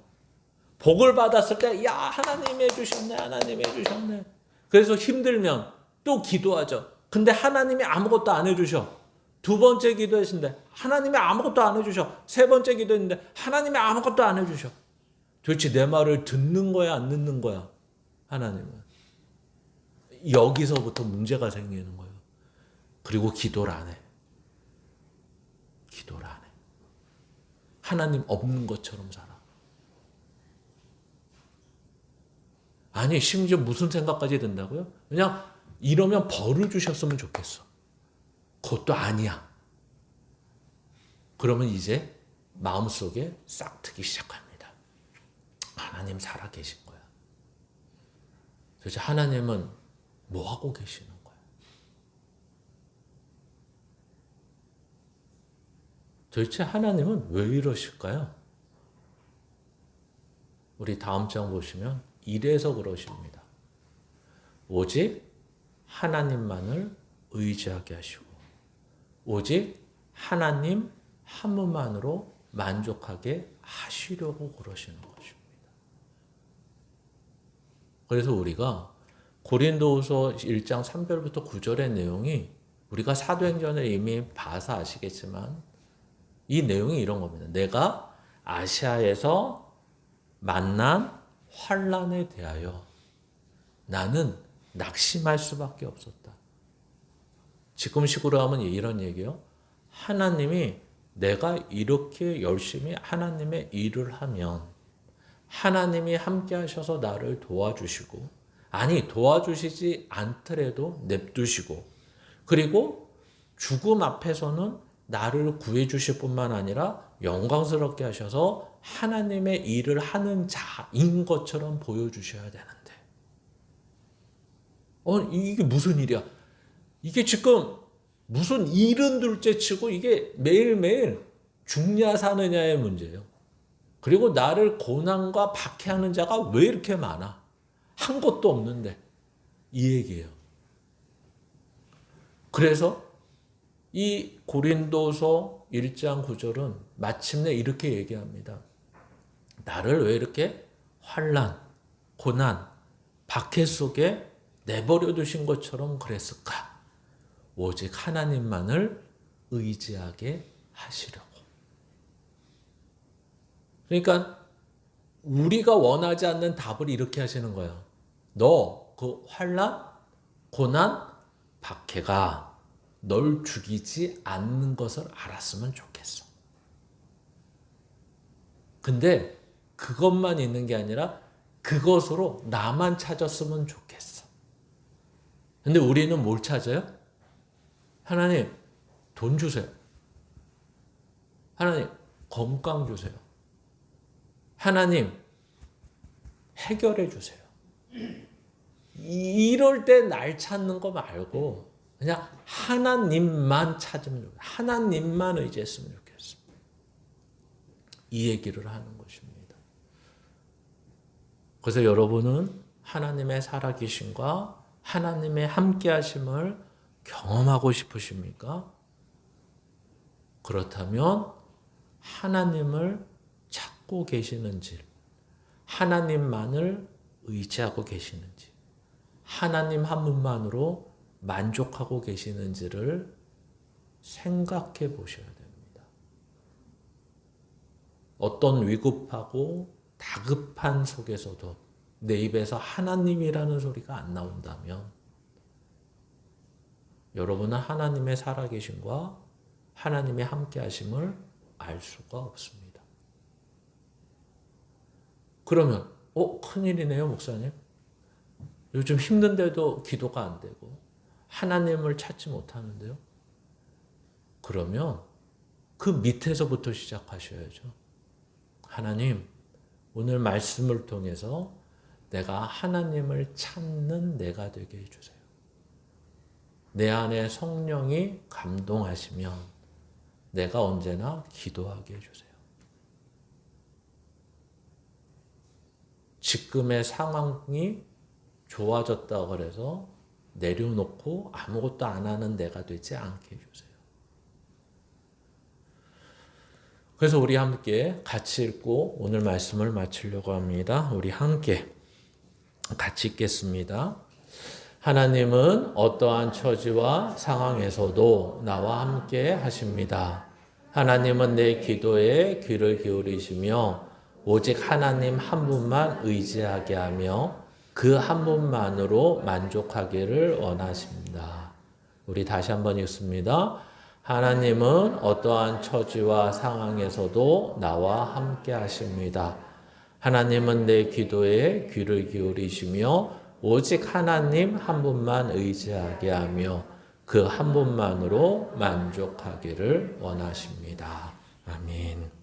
복을 받았을 때, 야, 하나님이 해주셨네, 하나님이 해주셨네. 그래서 힘들면 또 기도하죠. 근데 하나님이 아무것도 안 해주셔. 두 번째 기도했는데 하나님이 아무것도 안 해주셔. 세 번째 기도했는데 하나님이 아무것도 안 해주셔. 도대체 내 말을 듣는 거야, 안 듣는 거야? 하나님은. 여기서부터 문제가 생기는 거예요. 그리고 기도를 안 해. 기도를 안 해. 하나님 없는 것처럼 살아. 아니, 심지어 무슨 생각까지 든다고요? 그냥 이러면 벌을 주셨으면 좋겠어. 그것도 아니야. 그러면 이제 마음속에 싹트기 시작합니다. 하나님 살아계신 거야. 도대체 하나님은 뭐 하고 계시는 거야? 도대체 하나님은 왜 이러실까요? 우리 다음 장 보시면 이래서 그러십니다. 오직 하나님만을 의지하게 하시고 오직 하나님 한 분만으로 만족하게 하시려고 그러시는 것입니다. 그래서 우리가 고린도후서 1장 3절부터 9절의 내용이 우리가 사도행전을 이미 봐서 아시겠지만 이 내용이 이런 겁니다. 내가 아시아에서 만난 환난에 대하여 나는 낙심할 수밖에 없었다. 지금식으로 하면 이런 얘기예요. 하나님이 내가 이렇게 열심히 하나님의 일을 하면 하나님이 함께 하셔서 나를 도와주시고, 아니 도와주시지 않더라도 냅두시고, 그리고 죽음 앞에서는 나를 구해주실 뿐만 아니라 영광스럽게 하셔서 하나님의 일을 하는 자인 것처럼 보여주셔야 되는데 이게 무슨 일이야? 이게 지금 무슨 일은 둘째치고 이게 매일매일 죽냐 사느냐의 문제예요. 그리고 나를 고난과 박해하는 자가 왜 이렇게 많아? 한 것도 없는데 이 얘기예요. 그래서 이 고린도서 1장 9절은 마침내 이렇게 얘기합니다. 나를 왜 이렇게 환난, 고난, 박해 속에 내버려 두신 것처럼 그랬을까? 오직 하나님만을 의지하게 하시려고. 그러니까 우리가 원하지 않는 답을 이렇게 하시는 거예요. 너 그 환난, 고난, 박해가 널 죽이지 않는 것을 알았으면 좋겠어. 근데 그것만 있는 게 아니라 그것으로 나만 찾았으면 좋겠어. 근데 우리는 뭘 찾아요? 하나님, 돈 주세요. 하나님, 건강 주세요. 하나님, 해결해 주세요. 이럴 때 날 찾는 거 말고 그냥 하나님만 찾으면 좋겠어요. 하나님만 의지했으면 좋겠어요. 이 얘기를 하는 것입니다. 그래서 여러분은 하나님의 살아계심과 하나님의 함께하심을 경험하고 싶으십니까? 그렇다면 하나님을 찾고 계시는지, 하나님만을 의지하고 계시는지, 하나님 한 분만으로 만족하고 계시는지를 생각해 보셔야 됩니다. 어떤 위급하고 다급한 속에서도 내 입에서 하나님이라는 소리가 안 나온다면 여러분은 하나님의 살아계심과 하나님의 함께하심을 알 수가 없습니다. 그러면 큰일이네요, 목사님. 요즘 힘든데도 기도가 안 되고 하나님을 찾지 못하는데요. 그러면 그 밑에서부터 시작하셔야죠. 하나님, 오늘 말씀을 통해서 내가 하나님을 찾는 내가 되게 해주세요. 내 안에 성령이 감동하시면 내가 언제나 기도하게 해주세요. 지금의 상황이 좋아졌다고 그래서 내려놓고 아무것도 안 하는 내가 되지 않게 해주세요. 그래서 우리 함께 같이 읽고 오늘 말씀을 마치려고 합니다. 우리 함께 같이 읽겠습니다. 하나님은 어떠한 처지와 상황에서도 나와 함께 하십니다. 하나님은 내 기도에 귀를 기울이시며 오직 하나님 한 분만 의지하게 하며 그 한 분만으로 만족하기를 원하십니다. 우리 다시 한번 읽습니다. 하나님은 어떠한 처지와 상황에서도 나와 함께 하십니다. 하나님은 내 기도에 귀를 기울이시며 오직 하나님 한 분만 의지하게 하며 그 한 분만으로 만족하기를 원하십니다. 아멘.